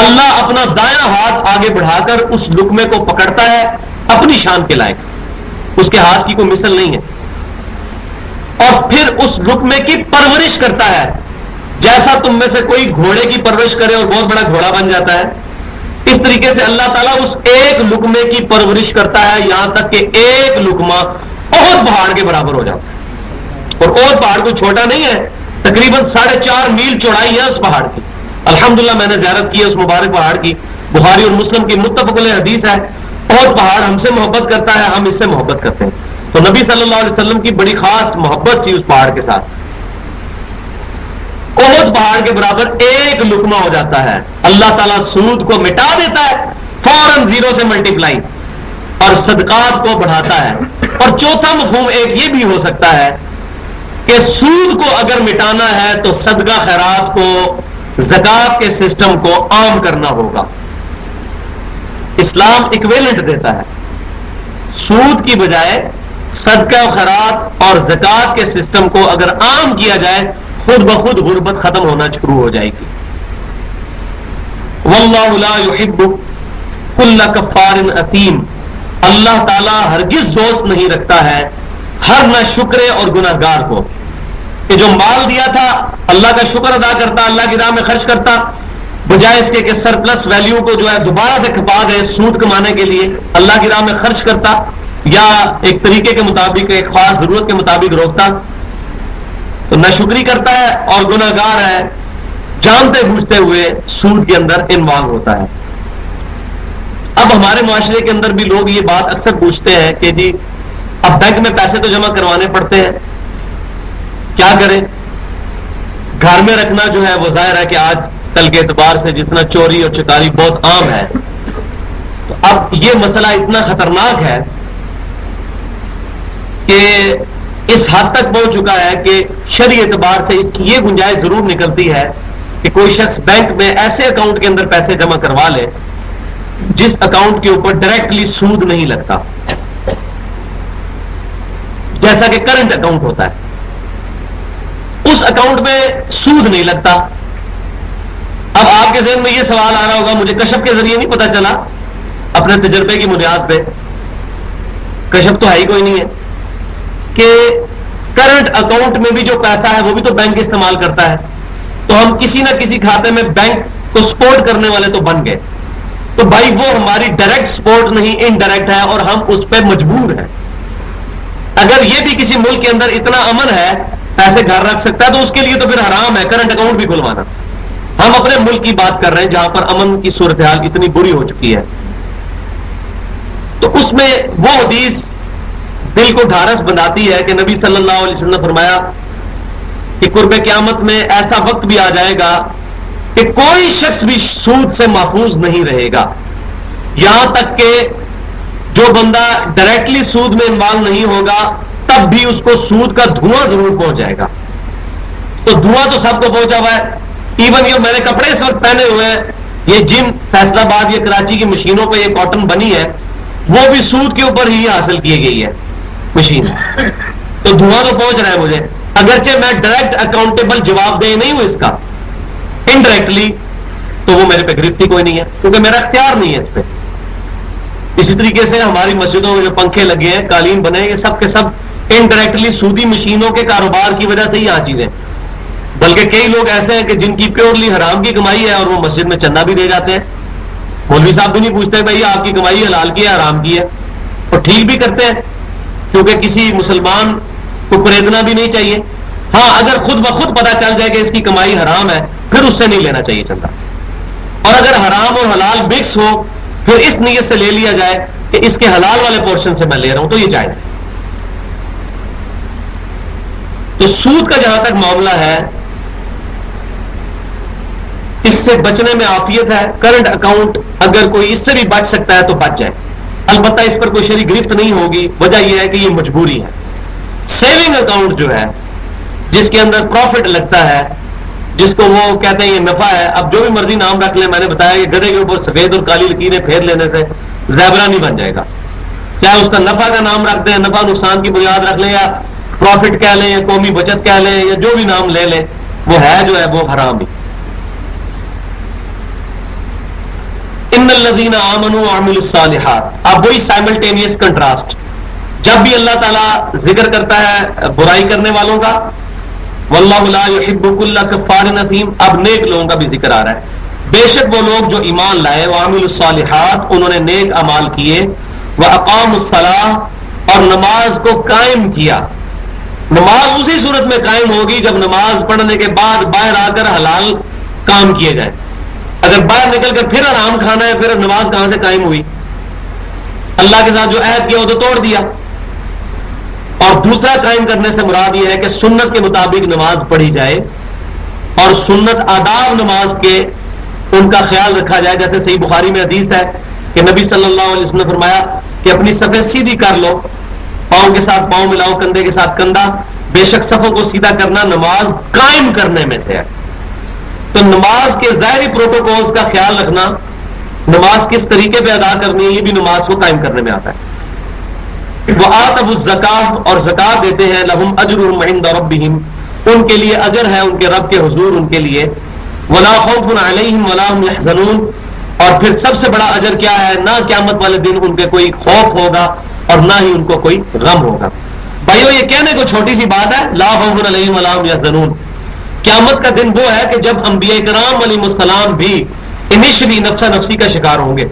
اللہ اپنا دایاں ہاتھ آگے بڑھا کر اس لقمے کو پکڑتا ہے اپنی شان کے لائق، اس کے ہاتھ کی کوئی مثل نہیں ہے، اور پھر اس لقمے کی پرورش کرتا ہے، جیسا تم میں سے کوئی گھوڑے کی پرورش کرے اور بہت بڑا گھوڑا بن جاتا ہے، اس طریقے سے اللہ تعالیٰ اس ایک لقمے کی پرورش کرتا ہے یہاں تک کہ ایک لقمہ احد پہاڑ کے برابر ہو جاتا ہے۔ اور احد پہاڑ کوئی چھوٹا نہیں ہے، تقریباً 4.5 میل چوڑائی ہے اس پہاڑ کی۔ الحمدللہ میں نے زیارت کی ہے اس مبارک پہاڑ کی، بخاری اور مسلم کی متفق علیہ حدیث ہے، احد پہاڑ ہم سے محبت کرتا ہے، ہم اس سے محبت کرتے ہیں۔ تو نبی صلی اللہ علیہ وسلم کی بڑی خاص محبت سی اس پہاڑ کے ساتھ۔ احد پہاڑ کے برابر ایک لقمہ ہو جاتا ہے، اللہ تعالیٰ سود کو مٹا دیتا ہے فوراً 0 سے ملٹیپلائی، اور صدقات کو بڑھاتا ہے۔ اور چوتھا مفہوم ایک یہ بھی ہو سکتا ہے کہ سود کو اگر مٹانا ہے تو صدقہ خیرات کو، زکات کے سسٹم کو عام کرنا ہوگا۔ اسلام ایکویلنٹ دیتا ہے، سود کی بجائے صدقہ و خیرات اور زکات کے سسٹم کو اگر عام کیا جائے خود بخود غربت ختم ہونا شروع ہو جائے گی۔ واللہ لا يحب کل کفار اثیم، اللہ تعالیٰ ہرگز دوست نہیں رکھتا ہے ہر نہ شکرے اور گناہگار کو، کہ جو مال دیا تھا اللہ کا شکر ادا کرتا، اللہ کی راہ میں خرچ کرتا، بجائے اس کے کہ سرپلس ویلیو کو جو ہے دوبارہ سے کھپا دے سود کمانے کے لیے، اللہ کی راہ میں خرچ کرتا یا ایک طریقے کے مطابق ایک خاص ضرورت کے مطابق روکتا، تو ناشکری کرتا ہے اور گناہگار ہے، جانتے بوجھتے ہوئے سود کے اندر انوالو ہوتا ہے۔ اب ہمارے معاشرے کے اندر بھی لوگ یہ بات اکثر پوچھتے ہیں کہ جی اب بینک میں پیسے تو جمع کروانے پڑتے ہیں، کیا کریں؟ گھر میں رکھنا جو ہے وہ ظاہر ہے کہ آج کل کے اعتبار سے جس طرح چوری اور چکاری بہت عام ہے، تو اب یہ مسئلہ اتنا خطرناک ہے کہ اس حد تک پہنچ چکا ہے کہ شرعی اعتبار سے اس کی یہ گنجائش ضرور نکلتی ہے کہ کوئی شخص بینک میں ایسے اکاؤنٹ کے اندر پیسے جمع کروا لے جس اکاؤنٹ کے اوپر ڈائریکٹلی سود نہیں لگتا، جیسا کہ کرنٹ اکاؤنٹ ہوتا ہے، اس اکاؤنٹ میں سود نہیں لگتا۔ اب آپ کے ذہن میں یہ سوال آ رہا ہوگا، مجھے کشف کے ذریعے نہیں پتا چلا، اپنے تجربے کی بنیاد پہ، کشف تو ہے ہی کوئی نہیں ہے، کہ کرنٹ اکاؤنٹ میں بھی جو پیسہ ہے وہ بھی تو بینک استعمال کرتا ہے، تو ہم کسی نہ کسی کھاتے میں بینک کو سپورٹ کرنے والے تو بن گئے، تو بھائی وہ ہماری ڈائریکٹ سپورٹ نہیں، انڈائریکٹ ہے، اور ہم اس پہ مجبور ہیں۔ اگر یہ بھی کسی ملک کے اندر اتنا امن ہے، پیسے گھر رکھ سکتا ہے، تو اس کے لیے تو پھر حرام ہے کرنٹ اکاؤنٹ بھی کھلوانا۔ ہم اپنے ملک کی بات کر رہے ہیں جہاں پر امن کی صورتحال اتنی بری ہو چکی ہے، تو اس میں وہ حدیث دل کو ڈھارس بناتی ہے کہ نبی صلی اللہ علیہ وسلم نے فرمایا کہ قرب قیامت میں ایسا وقت بھی آ جائے گا کہ کوئی شخص بھی سود سے محفوظ نہیں رہے گا، یہاں تک کہ جو بندہ ڈائریکٹلی سود میں انوالو نہیں ہوگا تب بھی اس کو سود کا دھواں ضرور پہنچ جائے گا۔ تو دھواں تو سب کو پہنچا ہوا ہے، ایون یہ میں نے کپڑے اس وقت پہنے ہوئے ہیں، یہ جن فیصل آباد یا کراچی کی مشینوں پہ یہ کاٹن بنی ہے، وہ بھی سود کے اوپر ہی حاصل کی گئی ہے مشین، تو دھواں تو پہنچ رہا ہے مجھے، اگرچہ میں ڈائریکٹ اکاؤنٹیبل جواب دہ نہیں ہوں اس کا، انڈائریکٹلی تو وہ میرے پہ گرفتی کوئی نہیں ہے، کیونکہ میرا اختیار نہیں ہے اس پہ۔ اسی طریقے سے ہماری مسجدوں میں جو پنکھے لگے ہیں، قالین بنے، یہ سب کے سب انڈائریکٹلی سودی مشینوں کے کاروبار کی وجہ سے ہی یہاں چیزیں، بلکہ کئی لوگ ایسے ہیں کہ جن کی پیورلی حرام کی کمائی ہے اور وہ مسجد میں چندہ بھی دے جاتے ہیں، مولوی صاحب بھی نہیں پوچھتے بھائی آپ کی کمائی حلال کی ہے حرام کی ہے، اور ٹھیک بھی کرتے ہیں، کیونکہ کسی مسلمان کو پریدنا بھی نہیں چاہیے۔ ہاں اگر خود بخود پتا چل جائے کہ اس کی کمائی حرام ہے پھر اس سے نہیں لینا چاہیے چندہ، اور اگر حرام اور حلال مکس ہو پھر اس نیت سے لے لیا جائے کہ اس کے حلال والے پورشن سے میں لے رہا ہوں، تو یہ جائز ہے۔ تو سود کا جہاں تک معاملہ ہے اس سے بچنے میں عافیت ہے، کرنٹ اکاؤنٹ اگر کوئی اس سے بھی بچ سکتا ہے تو بچ جائے، البتہ اس پر کوئی شرعی گرفت نہیں ہوگی، وجہ یہ ہے کہ یہ مجبوری ہے۔ سیونگ اکاؤنٹ جو ہے جس کے اندر پروفٹ لگتا ہے، جس کو وہ کہتے ہیں یہ نفع ہے، اب جو بھی مرضی نام رکھ لیں، میں نے بتایا کہ گدھے کے اوپر سفید اور کالی لکیریں پھیر لینے سے زیبرا نہیں بن جائے گا، چاہے اس کا نفع کا نام رکھ دیں، نفع نقصان کی بنیاد رکھ لیں، یا پروفٹ کہہ لیں، یا قومی بچت کہہ لیں، یا جو بھی نام لے لیں، وہ ہے جو ہے وہ حرام ہی۔ ان الذین آمنوا وعملوا الصالحات، اب وہی سائملٹینیس کنٹراسٹ، جب بھی اللہ تعالیٰ ذکر کرتا ہے برائی کرنے والوں کا، واللہ لا یحب کل کفار اثیم، اب نیک لوگوں کا بھی ذکر آ رہا ہے، بے شک وہ لوگ جو ایمان لائے، وعملوا الصالحات، انہوں نے نیک اعمال کیے، واقاموا الصلاۃ، اور نماز کو قائم کیا۔ نماز اسی صورت میں قائم ہوگی جب نماز پڑھنے کے بعد باہر آ کر حلال کام کیے جائیں، اگر باہر نکل کر پھر آرام کھانا ہے پھر نماز کہاں سے قائم ہوئی؟ اللہ کے ساتھ جو عہد کیا وہ تو توڑ دیا۔ اور دوسرا قائم کرنے سے مراد یہ ہے کہ سنت کے مطابق نماز پڑھی جائے، اور سنت آداب نماز کے ان کا خیال رکھا جائے، جیسے صحیح بخاری میں حدیث ہے کہ نبی صلی اللہ علیہ وسلم نے فرمایا کہ اپنی صفیں سیدھی کر لو، پاؤں کے ساتھ پاؤں ملاؤ، کندھے کے ساتھ کندھا، بے شک صفوں کو سیدھا کرنا نماز قائم کرنے میں سے ہے۔ تو نماز کے ظاہری پروٹوکولز کا خیال رکھنا، نماز کس طریقے پہ ادا کرنی ہے، یہ بھی نماز کو قائم کرنے میں آتا ہے۔ وَآتَوُا الزَّکَاۃَ، اور زکات دیتے ہیں، لَهُمْ أَجْرُهُمْ عِنْدَ رَبِّهِمْ، ان کے لیے اجر ہے ان کے رب کے حضور ان کے لیے، وَلَا خَوْفٌ عَلَيْهِمْ وَلَا هُمْ يَحْزَنُونَ، اور پھر سب سے بڑا اجر کیا ہے، نہ قیامت والے دن ان کے کوئی خوف ہوگا اور نہ ہی ان کو کوئی غم ہوگا۔ بھائیو یہ کہنے کو چھوٹی سی بات ہے، لا خوف علیہم ولا هم يحزنون، قیامت کا دن وہ ہے کہ جب انبیاء کرام علیہ السلام بھی انیشلی نفسا نفسی کا شکار ہوں گے،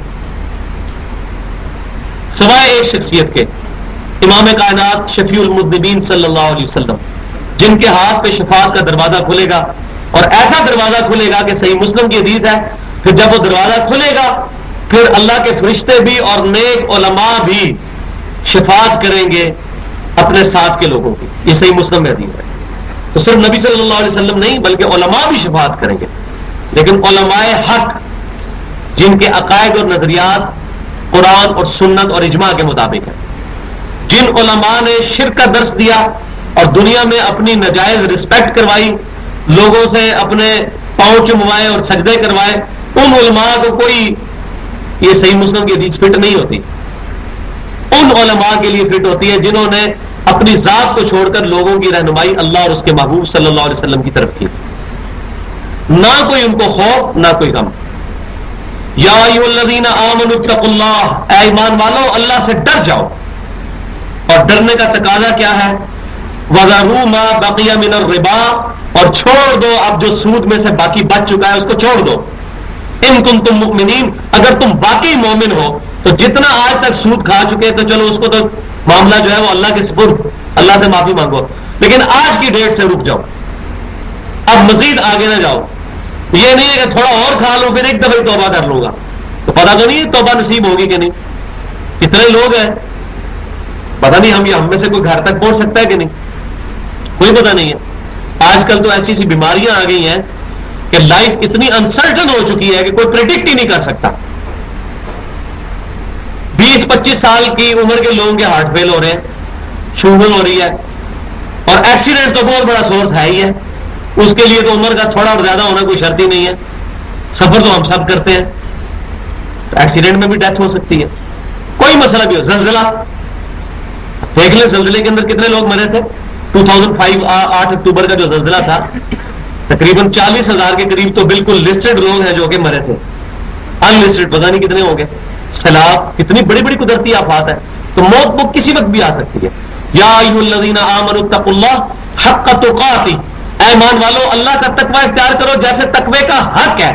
سوائے ایک شخصیت کے، امام کائنات شفیع المذنبین صلی اللہ علیہ وسلم، جن کے ہاتھ پہ شفاعت کا دروازہ کھلے گا، اور ایسا دروازہ کھلے گا کہ صحیح مسلم کی حدیث ہے، پھر جب وہ دروازہ کھلے گا پھر اللہ کے فرشتے بھی اور نیک علماء بھی شفاعت کریں گے اپنے ساتھ کے لوگوں کی، یہ صحیح مسلم میں حدیث ہے۔ تو صرف نبی صلی اللہ علیہ وسلم نہیں بلکہ علماء بھی شفاعت کریں گے، لیکن علماء حق جن کے عقائد اور نظریات قرآن اور سنت اور اجماع کے مطابق ہیں، جن علماء نے شرک کا درس دیا اور دنیا میں اپنی ناجائز رسپیکٹ کروائی، لوگوں سے اپنے پاؤں چموائے اور سجدے کروائے، ان علماء کو کوئی یہ صحیح مسلم کی حدیث فٹ نہیں ہوتی. ان علماء کے لیے فٹ ہوتی ہے جنہوں نے اپنی ذات کو چھوڑ کر لوگوں کی رہنمائی اللہ اور اس کے محبوب صلی اللہ علیہ وسلم کی طرف کی. نہ کوئی ان کو خوف نہ کوئی غم. یا ایھا الذین آمنوا اتقوا اللہ، اے ایمان والو اللہ سے ڈر جاؤ. اور ڈرنے کا تقاضا کیا ہے؟ وَذَرُوا مَا بَقِيَ مِنَ الرِّبَا، اور چھوڑ دو اب جو سود میں سے باقی بچ چکا ہے اس کو چھوڑ دو. ان کنتم مؤمنین، اگر تم واقعی مومن ہو تو جتنا آج تک سود کھا چکے تو چلو اس کو تو معاملہ جو ہے وہ اللہ کے سپرد، اللہ سے معافی مانگو، لیکن آج کی ڈیٹ سے رک جاؤ، اب مزید آگے نہ جاؤ. یہ نہیں ہے کہ تھوڑا اور کھا لو پھر ایک دفعہ توبہ کر لوں گا، تو پتہ تو نہیں توبہ نصیب ہوگی کہ نہیں. کتنے لوگ ہیں پتہ نہیں ہم میں سے کوئی گھر تک پہنچ سکتا ہے کہ نہیں، کوئی پتہ نہیں ہے. آج کل تو ایسی بیماریاں آ گئی ہیں کہ لائف اتنی انسرٹن ہو چکی ہے کہ کوئی پریڈکٹ ہی نہیں کر سکتا. 20-25 سال کی عمر کے لوگوں کے ہارٹ فیل ہو رہے ہیں، شوگر ہو رہی ہے، اور ایکسیڈنٹ تو بہت بڑا سورس ہے ہی ہے. اس کے لیے تو عمر کا تھوڑا اور زیادہ ہونا کوئی شرط ہی نہیں ہے. سفر تو ہم سب کرتے ہیں، ایکسیڈنٹ میں بھی ڈیتھ ہو سکتی ہے، کوئی مسئلہ بھی ہو. زلزلہ دیکھ لیں، زلزلے کے اندر کتنے لوگ مرے تھے. 2005 8 اکتوبر کا جو زلزلہ تھا، تقریباً 40,000 کے قریب تو بالکل لسٹڈ لوگ ہیں جو کہ مرے تھے. ان لسٹڈ پتہ نہیں کتنے ہوں گے. سیلاب، کتنی بڑی بڑی قدرتی آفات ہے، تو موت وہ کسی وقت بھی آ سکتی ہے. یا ایھا الذین آمنوا اتقوا اللہ حق تقاتہ، اے ایمان والو اللہ کا تقوی اختیار کرو جیسے تقوی کا حق ہے.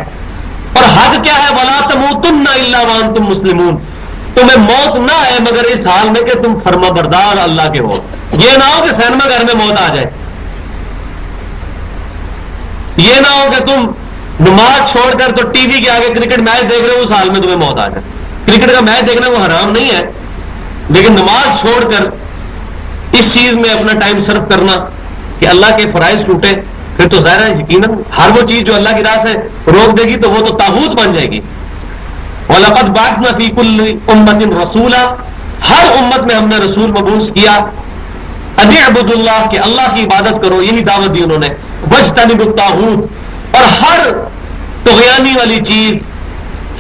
اور حق کیا ہے؟ ولا تموتن الا وانتم مسلمون، تمہیں موت نہ آئے مگر اس حال میں کہ تم فرما بردار اللہ کے ہو. یہ نہ ہو کہ سینما گھر میں موت آ جائے، یہ نہ ہو کہ تم نماز چھوڑ کر تو ٹی وی کے آگے کرکٹ میچ دیکھ رہے ہو، اس حال میں تمہیں موت آ جائے. کرکٹ کا میچ دیکھنا وہ حرام نہیں ہے، لیکن نماز چھوڑ کر اس چیز میں اپنا ٹائم صرف کرنا کہ اللہ کے فرائض ٹوٹے، پھر تو ظاہر ہے یقیناً ہر وہ چیز جو اللہ کی راہ سے روک دے گی تو وہ تو طاغوت بن جائے گی. وَلَقَدْ بَعَثْنَا فِي كُلِّ أُمَّةٍ رَسُولًا، ہر امت میں ہم نے رسول مبعوث کیا. أَنِ اعْبُدُوا اللَّهَ، کہ اللہ کی عبادت کرو، یہی دعوت دی انہوں نے. وَاجْتَنِبُوا الطَّاغُوتَ، اور ہر طغیانی والی چیز،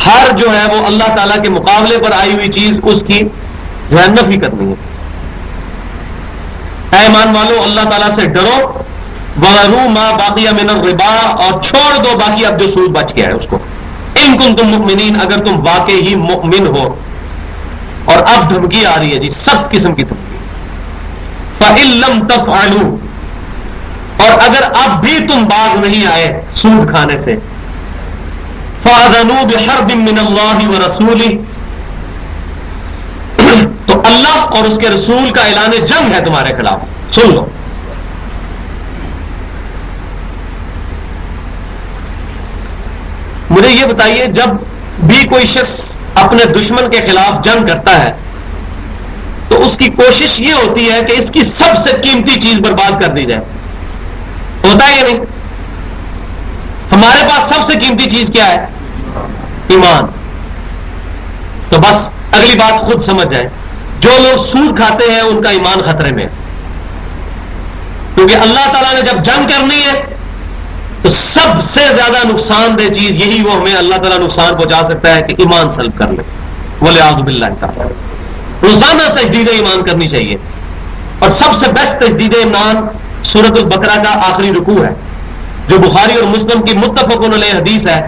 ہر جو ہے وہ اللہ تعالیٰ کے مقابلے پر آئی ہوئی چیز، اس کی جو ہے نفی کرنی ہے. اے ایمان والو اللہ تعالیٰ سے ڈرو. وَذَرُوا مَا بَقِيَ مِنَ الرِّبَا، اور چھوڑ دو باقی اب جو سود بچ گیا ہے اس کو. ان کنتم مؤمنین، اگر تم واقعی ہی مؤمن ہو. اور اب دھمکی آ رہی ہے جی، سخت قسم کی دھمکی. فَإِن لَّمْ تَفْعَلُوا، اور اگر اب بھی تم باز نہیں آئے سود کھانے سے، فَأَذَنُوا بِحَرْبٍ مِّنَ اللَّهِ وَرَسُولِهِ، تو اللہ اور اس کے رسول کا اعلان جنگ ہے تمہارے خلاف. سن لو. مجھے یہ بتائیے، جب بھی کوئی شخص اپنے دشمن کے خلاف جنگ کرتا ہے تو اس کی کوشش یہ ہوتی ہے کہ اس کی سب سے قیمتی چیز برباد کر دی جائے. ہوتا ہے یا نہیں؟ ہمارے پاس سب سے قیمتی چیز کیا ہے؟ ایمان. تو بس اگلی بات خود سمجھ جائیں، جو لوگ سود کھاتے ہیں ان کا ایمان خطرے میں ہے. کیونکہ اللہ تعالیٰ نے جب جنگ کرنی ہے تو سب سے زیادہ نقصان دہ چیز یہی وہ ہمیں اللہ تعالیٰ نقصان پہنچا سکتا ہے کہ ایمان سلب کر لے. وَلِعَاذُ بِاللَّهِ تعالیٰ. روزانہ تجدید ایمان کرنی چاہیے. اور سب سے بیسٹ تجدید ایمان سورۃ البقرہ کا آخری رکوع ہے، جو بخاری اور مسلم کی متفق علیہ حدیث ہے.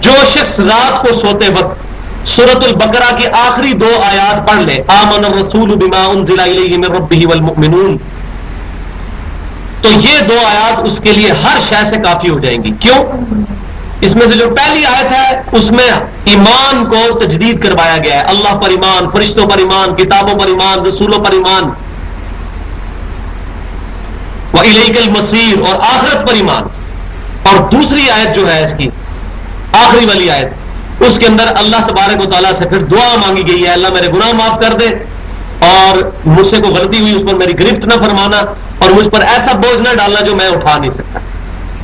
جو شخص رات کو سوتے وقت سورۃ البقرہ کی آخری 2 آیات پڑھ لے، آمن الرسول بما انزل الیہ من ربہ والمؤمنون، تو یہ 2 آیات اس کے لیے ہر شے سے کافی ہو جائیں گی. کیوں؟ اس میں سے جو پہلی آیت ہے اس میں ایمان کو تجدید کروایا گیا ہے. اللہ پر ایمان، فرشتوں پر ایمان، کتابوں پر ایمان، رسولوں پر ایمان، وَإِلَيْكَ الْمَصِيرُ، اور آخرت پر ایمان. اور دوسری آیت جو ہے اس کی آخری والی آیت، اس کے اندر اللہ تبارک و تعالیٰ سے پھر دعا مانگی گئی ہے، اللہ میرے گناہ معاف کر دے اور مجھ سے کوئی غلطی ہوئی اس پر میری گرفت نہ فرمانا اور مجھ پر ایسا بوجھ نہ ڈالنا جو میں اٹھا نہیں سکتا.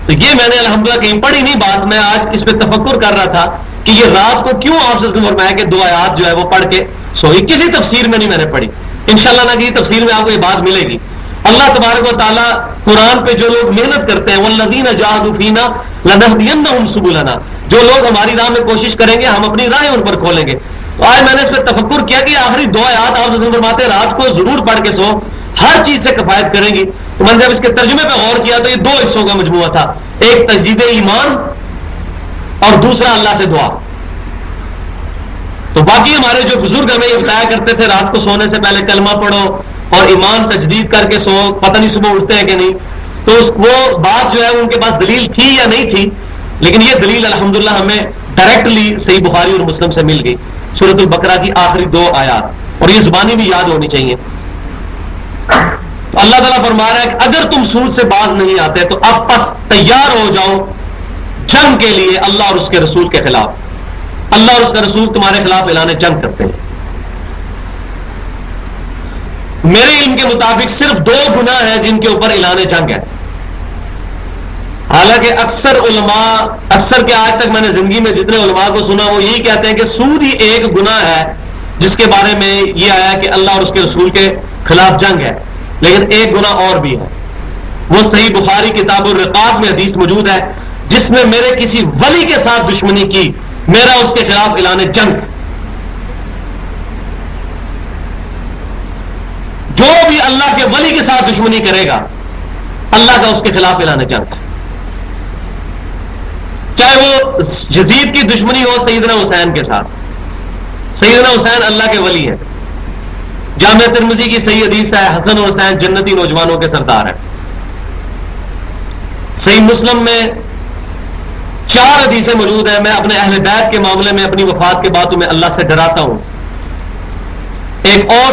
تو یہ میں نے الحمدللہ کہیں پڑھی نہیں بات، میں آج اس پہ تفکر کر رہا تھا کہ یہ رات کو کیوں آپ سے فرمایا کہ 2 آیات جو ہے وہ پڑھ کے سوئی. کسی تفسیر میں نہیں میں نے پڑھی، انشاءاللہ نہ کسی تفسیر میں آپ کو یہ بات ملے گی. اللہ تبارک و تعالیٰ قرآن پہ جو لوگ محنت کرتے ہیں، والذین جاہدوا فینا لنہدینہم سبلنا، جو لوگ ہماری راہ میں کوشش کریں گے ہم اپنی راہیں ان پر کھولیں گے. تو آج میں نے اس پہ تفکر کیا کہ آخری 2 آیات آپ فرماتے ہیں رات کو ضرور پڑھ کے سو، ہر چیز سے کفایت کریں گی. تو میں نے جب اس کے ترجمے پہ غور کیا تو یہ 2 حصوں کا مجموعہ تھا، ایک تجدید ایمان اور دوسرا اللہ سے دعا. تو باقی ہمارے جو بزرگ ہمیں یہ بتایا کرتے تھے رات کو سونے سے پہلے کلمہ پڑھو اور ایمان تجدید کر کے سو، پتہ نہیں صبح اٹھتے ہیں کہ نہیں. تو وہ بات جو ہے ان کے پاس دلیل تھی یا نہیں تھی، لیکن یہ دلیل الحمدللہ ہمیں ڈائریکٹلی صحیح بخاری اور مسلم سے مل گئی، سورۃ البقرہ کی آخری 2 آیات، اور یہ زبانی بھی یاد ہونی چاہیے. تو اللہ تعالیٰ فرما رہا ہے کہ اگر تم سود سے باز نہیں آتے تو اب پس تیار ہو جاؤ جنگ کے لیے اللہ اور اس کے رسول کے خلاف. اللہ اور اس کا رسول تمہارے خلاف اعلان جنگ کرتے ہیں. میرے علم کے مطابق صرف 2 گناہ ہیں جن کے اوپر اعلان جنگ ہے. حالانکہ اکثر کے آج تک میں نے زندگی میں جتنے علماء کو سنا وہ یہی کہتے ہیں کہ سود ہی ایک گناہ ہے جس کے بارے میں یہ آیا کہ اللہ اور اس کے رسول کے خلاف جنگ ہے. لیکن ایک گناہ اور بھی ہے، وہ صحیح بخاری کتاب الرقاق میں حدیث موجود ہے، جس نے میرے کسی ولی کے ساتھ دشمنی کی میرا اس کے خلاف اعلان جنگ. جو بھی اللہ کے ولی کے ساتھ دشمنی کرے گا اللہ کا اس کے خلاف اعلان جنگ ہے. چاہے وہ یزید کی دشمنی ہو سیدنا حسین کے ساتھ. سیدنا حسین اللہ کے ولی ہے. جامع ترمذی کی صحیح حدیث ہے حسن اور حسین جنتی نوجوانوں کے سردار ہیں. صحیح مسلم میں 4 حدیثیں موجود ہیں. میں اپنے اہل بیت کے معاملے میں اپنی وفات کے بعد میں اللہ سے ڈراتا ہوں. ایک اور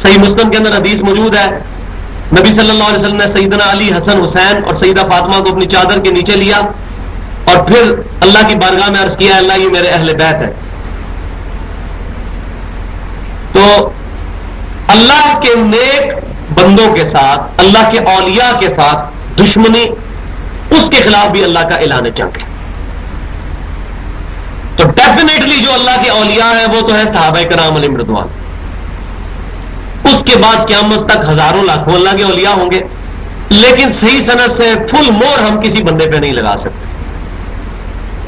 صحیح مسلم کے اندر حدیث موجود ہے، نبی صلی اللہ علیہ وسلم نے سیدنا علی، حسن، حسین اور سیدہ فاطمہ کو اپنی چادر کے نیچے لیا اور پھر اللہ کی بارگاہ میں عرض کیا اللہ یہ میرے اہل بیت ہے. تو اللہ کے نیک بندوں کے ساتھ، اللہ کے اولیاء کے ساتھ دشمنی، اس کے خلاف بھی اللہ کا اعلان جنگ ہے. تو ڈیفینیٹلی جو اللہ کے اولیاء ہیں وہ تو ہے صحابہ کرام علیہم رضوان. اس کے بعد قیامت تک ہزاروں لاکھوں اللہ کے اولیاء ہوں گے، لیکن صحیح سند سے فل مور ہم کسی بندے پہ نہیں لگا سکتے.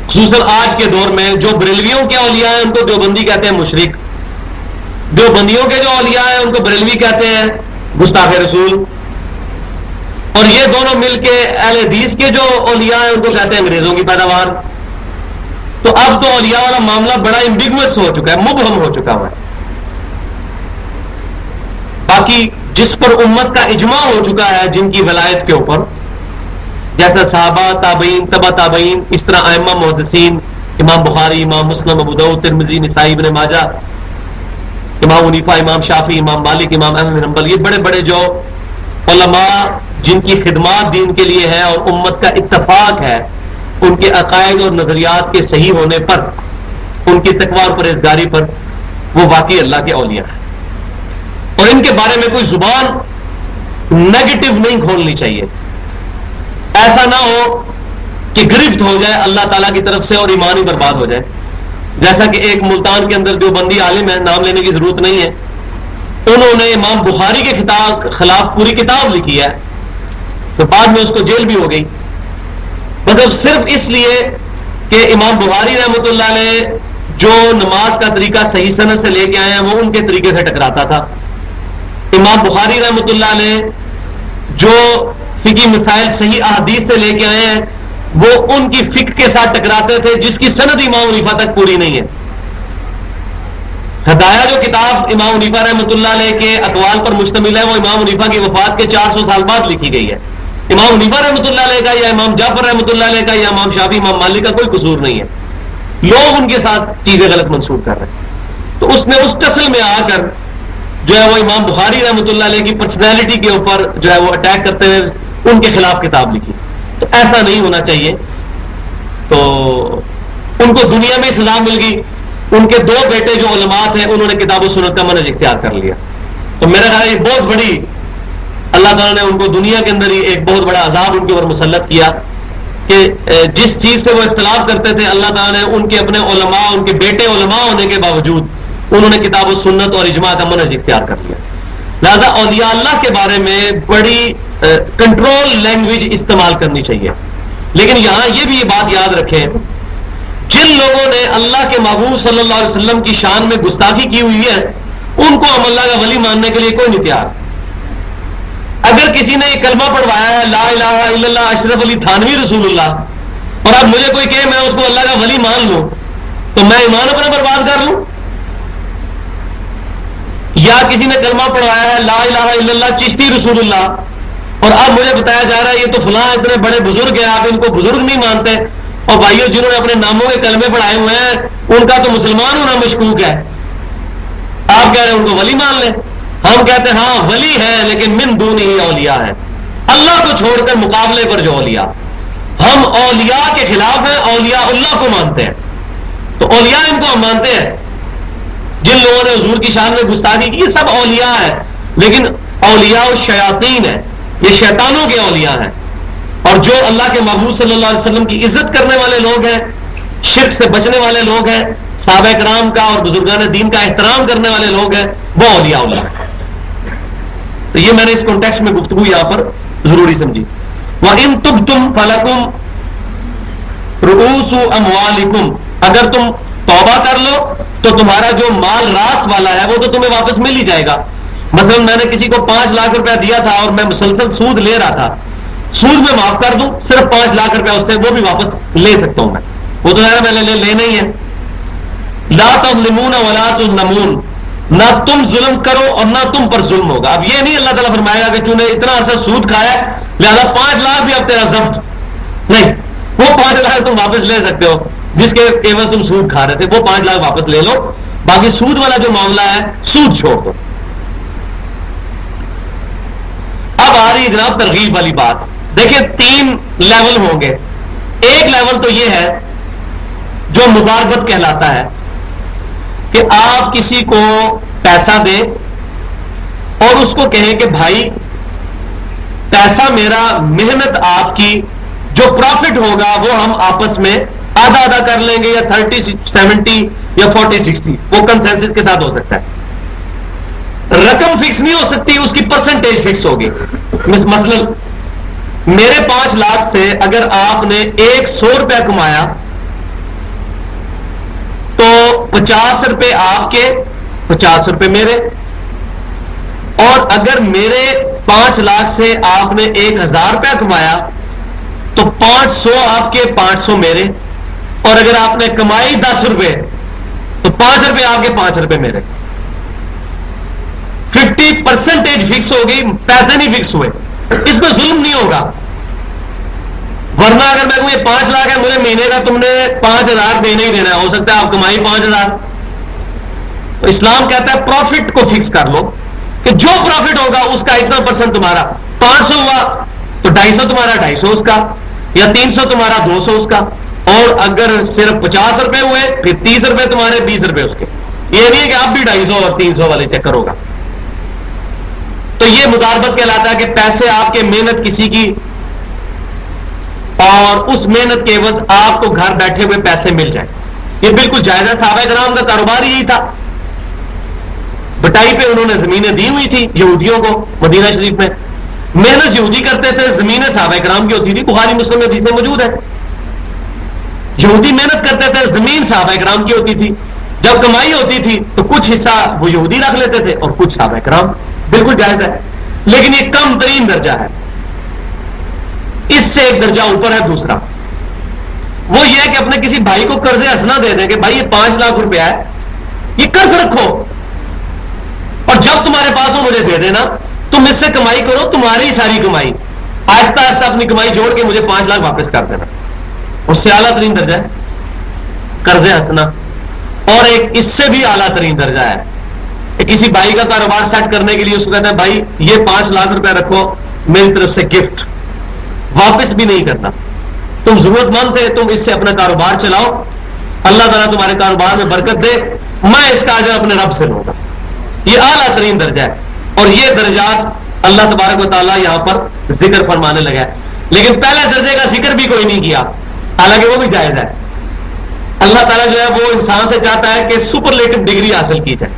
خصوصاً آج کے دور میں جو بریلویوں کے اولیاء ہیں ان کو دیوبندی کہتے ہیں مشرک، دیوبندیوں کے جو اولیاء ہیں ان کو بریلوی کہتے ہیں گستاخ رسول، اور یہ دونوں مل کے اہل حدیث کے جو اولیاء ہیں ان کو کہتے ہیں انگریزوں کی پیداوار. تو اب تو اولیاء والا معاملہ بڑا ایمبیگوس ہو چکا ہے، مبہم ہو چکا ہے. باقی جس پر امت کا اجماع ہو چکا ہے جن کی ولایت کے اوپر، جیسا صحابہ، تابعین، تبع تابعین، اس طرح ائمہ محدثین، امام بخاری، امام مسلم، ابو داؤد، ترمذی، نسائی، ابن ماجہ، امام حنیفہ، امام شافعی، امام مالک، امام احمد بن حنبل، یہ بڑے بڑے جو علماء جن کی خدمات دین کے لیے ہے اور امت کا اتفاق ہے ان کے عقائد اور نظریات کے صحیح ہونے پر، ان کی تقوی اور پرہیزگاری پر، وہ واقعی اللہ کے اولیاء ہیں. اور ان کے بارے میں کوئی زبان نیگیٹو نہیں کھولنی چاہیے. ایسا نہ ہو کہ گرفت ہو جائے اللہ تعالیٰ کی طرف سے اور ایمان ہی برباد ہو جائے. جیسا کہ ایک ملتان کے اندر دیوبندی عالم ہے، نام لینے کی ضرورت نہیں ہے، انہوں نے امام بخاری کے خلاف پوری کتاب لکھی ہے، تو بعد میں اس کو جیل بھی ہو گئی، مطلب صرف اس لیے کہ امام بخاری رحمۃ اللہ علیہ جو نماز کا طریقہ صحیح سند سے لے کے آئے ہیں وہ ان کے طریقے سے ٹکراتا تھا. امام بخاری رحمۃ اللہ علیہ جو فقہی مسائل صحیح احادیث سے لے کے آئے ہیں وہ ان کی فقہ کے ساتھ ٹکراتے تھے جس کی سند امام حنیفہ تک پوری نہیں ہے. ہدایہ جو کتاب امام حنیفہ رحمۃ اللہ علیہ کے اقوال پر مشتمل ہے وہ امام حنیفہ کی وفات کے 400 سال بعد لکھی گئی ہے. امام حنیفہ رحمۃ اللہ علیہ کا یا امام جعفر رحمۃ اللہ علیہ کا یا امام شافعی، امام مالک کا کوئی قصور نہیں ہے، لوگ ان کے ساتھ چیزیں غلط منسوخ کر رہے ہیں. تو اس نے اس ٹسل میں آ کر جو ہے وہ امام بخاری رحمۃ اللہ علیہ کی پرسنالٹی کے اوپر جو ہے وہ اٹیک کرتے ہوئے ان کے خلاف کتاب لکھی. تو ایسا نہیں ہونا چاہیے. تو ان کو دنیا میں سزا مل گئی. ان کے 2 بیٹے جو علماء تھے انہوں نے کتاب و سنت کا منہج اختیار کر لیا. تو میرا خیال ہے یہ بہت بڑی، اللہ تعالیٰ نے ان کو دنیا کے اندر ہی ایک بہت بڑا عذاب ان کے اوپر مسلط کیا کہ جس چیز سے وہ اختلاف کرتے تھے اللہ تعالیٰ نے ان کے اپنے علماء، ان کے بیٹے علماء ہونے کے باوجود انہوں نے کتاب و سنت اور اجماع کا منہج اختیار کر لیا. لہذا اولیاء اللہ کے بارے میں بڑی کنٹرول لینگویج استعمال کرنی چاہیے. لیکن یہاں یہ بھی یہ بات یاد رکھیں جن لوگوں نے اللہ کے محبوب صلی اللہ علیہ وسلم کی شان میں گستاخی کی ہوئی ہے ان کو ہم اللہ کا ولی ماننے کے لیے کوئی نہیں تیار. اگر کسی نے یہ کلمہ پڑھوایا ہے لا الہ الا اللہ اشرف علی تھانوی رسول اللہ اور اب مجھے کوئی کہے میں اس کو اللہ کا ولی مان لوں تو میں ایمان اپنا برباد کر لوں؟ یا کسی نے کلمہ پڑھوایا ہے لا الہ الا اللہ چشتی رسول اللہ اور اب مجھے بتایا جا رہا ہے یہ تو فلاں اتنے بڑے بزرگ ہیں آپ ان کو بزرگ نہیں مانتے اور بھائیوں جنہوں نے اپنے ناموں کے کلمے پڑھائے ہوئے ہیں ان کا تو مسلمان ہونا مشکوک ہے. آپ کہہ رہے ہیں ان کو ولی مان لیں. ہم کہتے ہیں ہاں ولی ہے لیکن من دونہ ہی اولیاء ہے. اللہ کو چھوڑ کر مقابلے پر جو اولیاء. ہم اولیاء کے خلاف ہیں, اولیاء اللہ کو مانتے ہیں. تو اولیاء ان کو ہم مانتے ہیں. جن لوگوں نے حضور کی شان میں گستاخی کی یہ سب اولیاء ہیں لیکن اولیاء الشیاطین ہیں, یہ شیطانوں کے اولیاء ہیں. اور جو اللہ کے محبوب صلی اللہ علیہ وسلم کی عزت کرنے والے لوگ ہیں, شرک سے بچنے والے لوگ ہیں, صحابہ کرام کا اور بزرگان دین کا احترام کرنے والے لوگ ہیں, وہ اولیاء اللہ ہیں. تو یہ میں نے اس کانٹیکسٹ میں گفتگو یہاں پر ضروری سمجھی. وَإِن تُبْتُمْ فَلَكُمْ رُؤُوسُ أَمْوَالِكُمْ, اگر تم توبہ کر لو تو تمہارا جو مال راس والا ہے وہ تو تمہیں واپس مل ہی جائے گا. مثلا میں نے کسی کو 5 لاکھ روپیہ دیا تھا اور میں مسلسل سود لے رہا تھا, سود میں معاف کر دوں, صرف 5 لاکھ روپیہ اس سے وہ بھی واپس لے سکتا ہوں میں, وہ تو میں نے لینا ہی ہے. لا تظلمون ولا تظلمون, نہ تم ظلم کرو اور نہ تم پر ظلم ہوگا. اب یہ نہیں اللہ تعالیٰ فرمائے گا کہ تو نے اتنا عرصہ سود کھایا ہے لہذا 5 لاکھ بھی اب تیرا ضبط نہیں, وہ 5 لاکھ تم واپس لے سکتے ہو جس کے عوض تم سود کھا رہے تھے, وہ 5 لاکھ واپس لے لو, باقی سود والا جو معاملہ ہے سود چھوڑ دو. اب آ رہی جناب ترغیب والی بات. دیکھیں 3 لیول ہوں گے. ایک لیول تو یہ ہے جو مباربت کہلاتا ہے کہ آپ کسی کو پیسہ دیں اور اس کو کہیں کہ بھائی پیسہ میرا, محنت آپ کی, جو پروفٹ ہوگا وہ ہم آپس میں آدھا آدھا کر لیں گے, یا 30-70 یا 40-60, وہ کنسنسس کے ساتھ ہو سکتا ہے. رقم فکس نہیں ہو سکتی, اس کی پرسنٹیج فکس ہوگی. مثلا میرے 5 لاکھ سے اگر آپ نے 100 روپیہ کمایا تو 50 روپے آپ کے, 50 روپے میرے. اور اگر میرے 5 لاکھ سے آپ نے 1000 روپیہ کمایا تو 500 آپ کے, 500 میرے. اور اگر آپ نے کمائی 10 روپے تو 5 روپے آپ کے, 5 روپے میرے. 50% فکس ہوگی, پیسے نہیں فکس ہوئے. اس پہ ظلم نہیں ہوگا. ورنہ اگر میں کہوں یہ 5 لاکھ ہے مجھے مہینے کا تم نے 5000 دینا ہی دینا ہے, ہو سکتا ہے آپ کمائی 5000. تو اسلام کہتا ہے پروفٹ کو فکس کر لو کہ جو پروفٹ ہوگا اس کا اتنا پرسنٹ تمہارا. 500 ہوا تو 250 تمہارا, 250 اس کا, یا 300 تمہارا, 200 اس کا. اور اگر صرف 50 روپے ہوئے پھر 30 روپے تمہارے, 20 روپے اس کے. یہ نہیں ہے کہ آپ بھی 250 اور 300 والے چکر ہوگا. تو یہ مداربت کہلاتا ہے کہ پیسے آپ کے, محنت کسی کی, اور اس محنت کے عوض آپ کو گھر بیٹھے ہوئے پیسے مل جائیں. یہ بالکل جائز ہے. صحابہ کرام کا کاروبار یہی تھا. بٹائی پہ انہوں نے زمینیں دی ہوئی تھی یہودیوں کو مدینہ شریف میں. محنت یہودی کرتے تھے, زمینیں صحابہ کرام کی ہوتی تھی. بخاری مسلم میں حدیثیں موجود ہیں. یہودی محنت کرتے تھے, زمین صحابہ کرام کی ہوتی تھی. جب کمائی ہوتی تھی تو کچھ حصہ وہ یہودی رکھ لیتے تھے اور کچھ صحابہ کرام. بالکل جائز ہے, لیکن یہ کم ترین درجہ ہے. اس سے ایک درجہ اوپر ہے دوسرا, وہ یہ ہے کہ اپنے کسی بھائی کو قرض حسنہ دے دیں کہ بھائی یہ 5 لاکھ روپیہ ہے, یہ قرض رکھو اور جب تمہارے پاس ہو مجھے دے دینا. تم اس سے کمائی کرو, تمہاری ساری کمائی, آہستہ آہستہ اپنی کمائی جوڑ کے مجھے 5 لاکھ واپس کر دینا. اس سے اعلیٰ ترین درجہ ہے قرض حسنہ. اور ایک اس سے بھی اعلیٰ ترین درجہ ہے کہ کسی بھائی کا کاروبار سیٹ کرنے کے لیے اس کو کہتا ہے بھائی یہ 5 لاکھ روپیہ رکھو میری طرف سے گفٹ, واپس بھی نہیں کرنا, تم ضرورت مند تھے, تم اس سے اپنا کاروبار چلاؤ, اللہ تعالیٰ تمہارے کاروبار میں برکت دے, میں اس کا اجر اپنے رب سے لوں گا. یہ اعلیٰ ترین درجہ ہے. اور یہ درجات اللہ تبارک و تعالیٰ یہاں پر ذکر فرمانے لگا ہے. لیکن پہلے درجے کا ذکر بھی کوئی نہیں کیا, حالانکہ وہ بھی جائز ہے. اللہ تعالیٰ جو ہے وہ انسان سے چاہتا ہے کہ سپرلیٹو ڈگری حاصل کی جائے.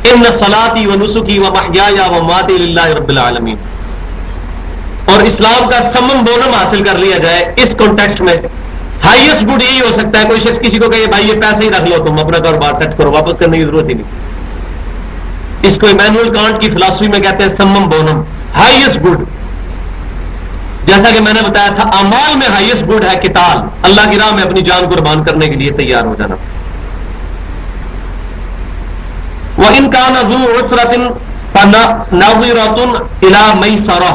ان صلاتی و نسکی و محیای و مماتی للہ رب العالمین, اور اسلام کا سمم بونم حاصل کر لیا جائے اس کانٹیکسٹ میں ہائیسٹ گڈ یہی ہو سکتا ہے کوئی شخص کسی کو کہے بھائی یہ پیسے ہی رکھ لو تم اپنا کاروبار سیٹ کرو واپس کرنے کی ضرورت ہی نہیں. اس کو ایمینول کانٹ کی فلاسفی میں کہتے ہیں سمم بونم, ہائیسٹ گڈ. جیسا کہ میں نے بتایا تھا اعمال میں ہائیسٹ گڈ ہے قتال, اللہ کی راہ میں اپنی جان قربان کرنے کے لیے تیار ہو جانا. وَإِن كَانَ ذُو عُسْرَةٍ فَنَظِرَةٌ إِلَىٰ مَيْسَرَةٍ,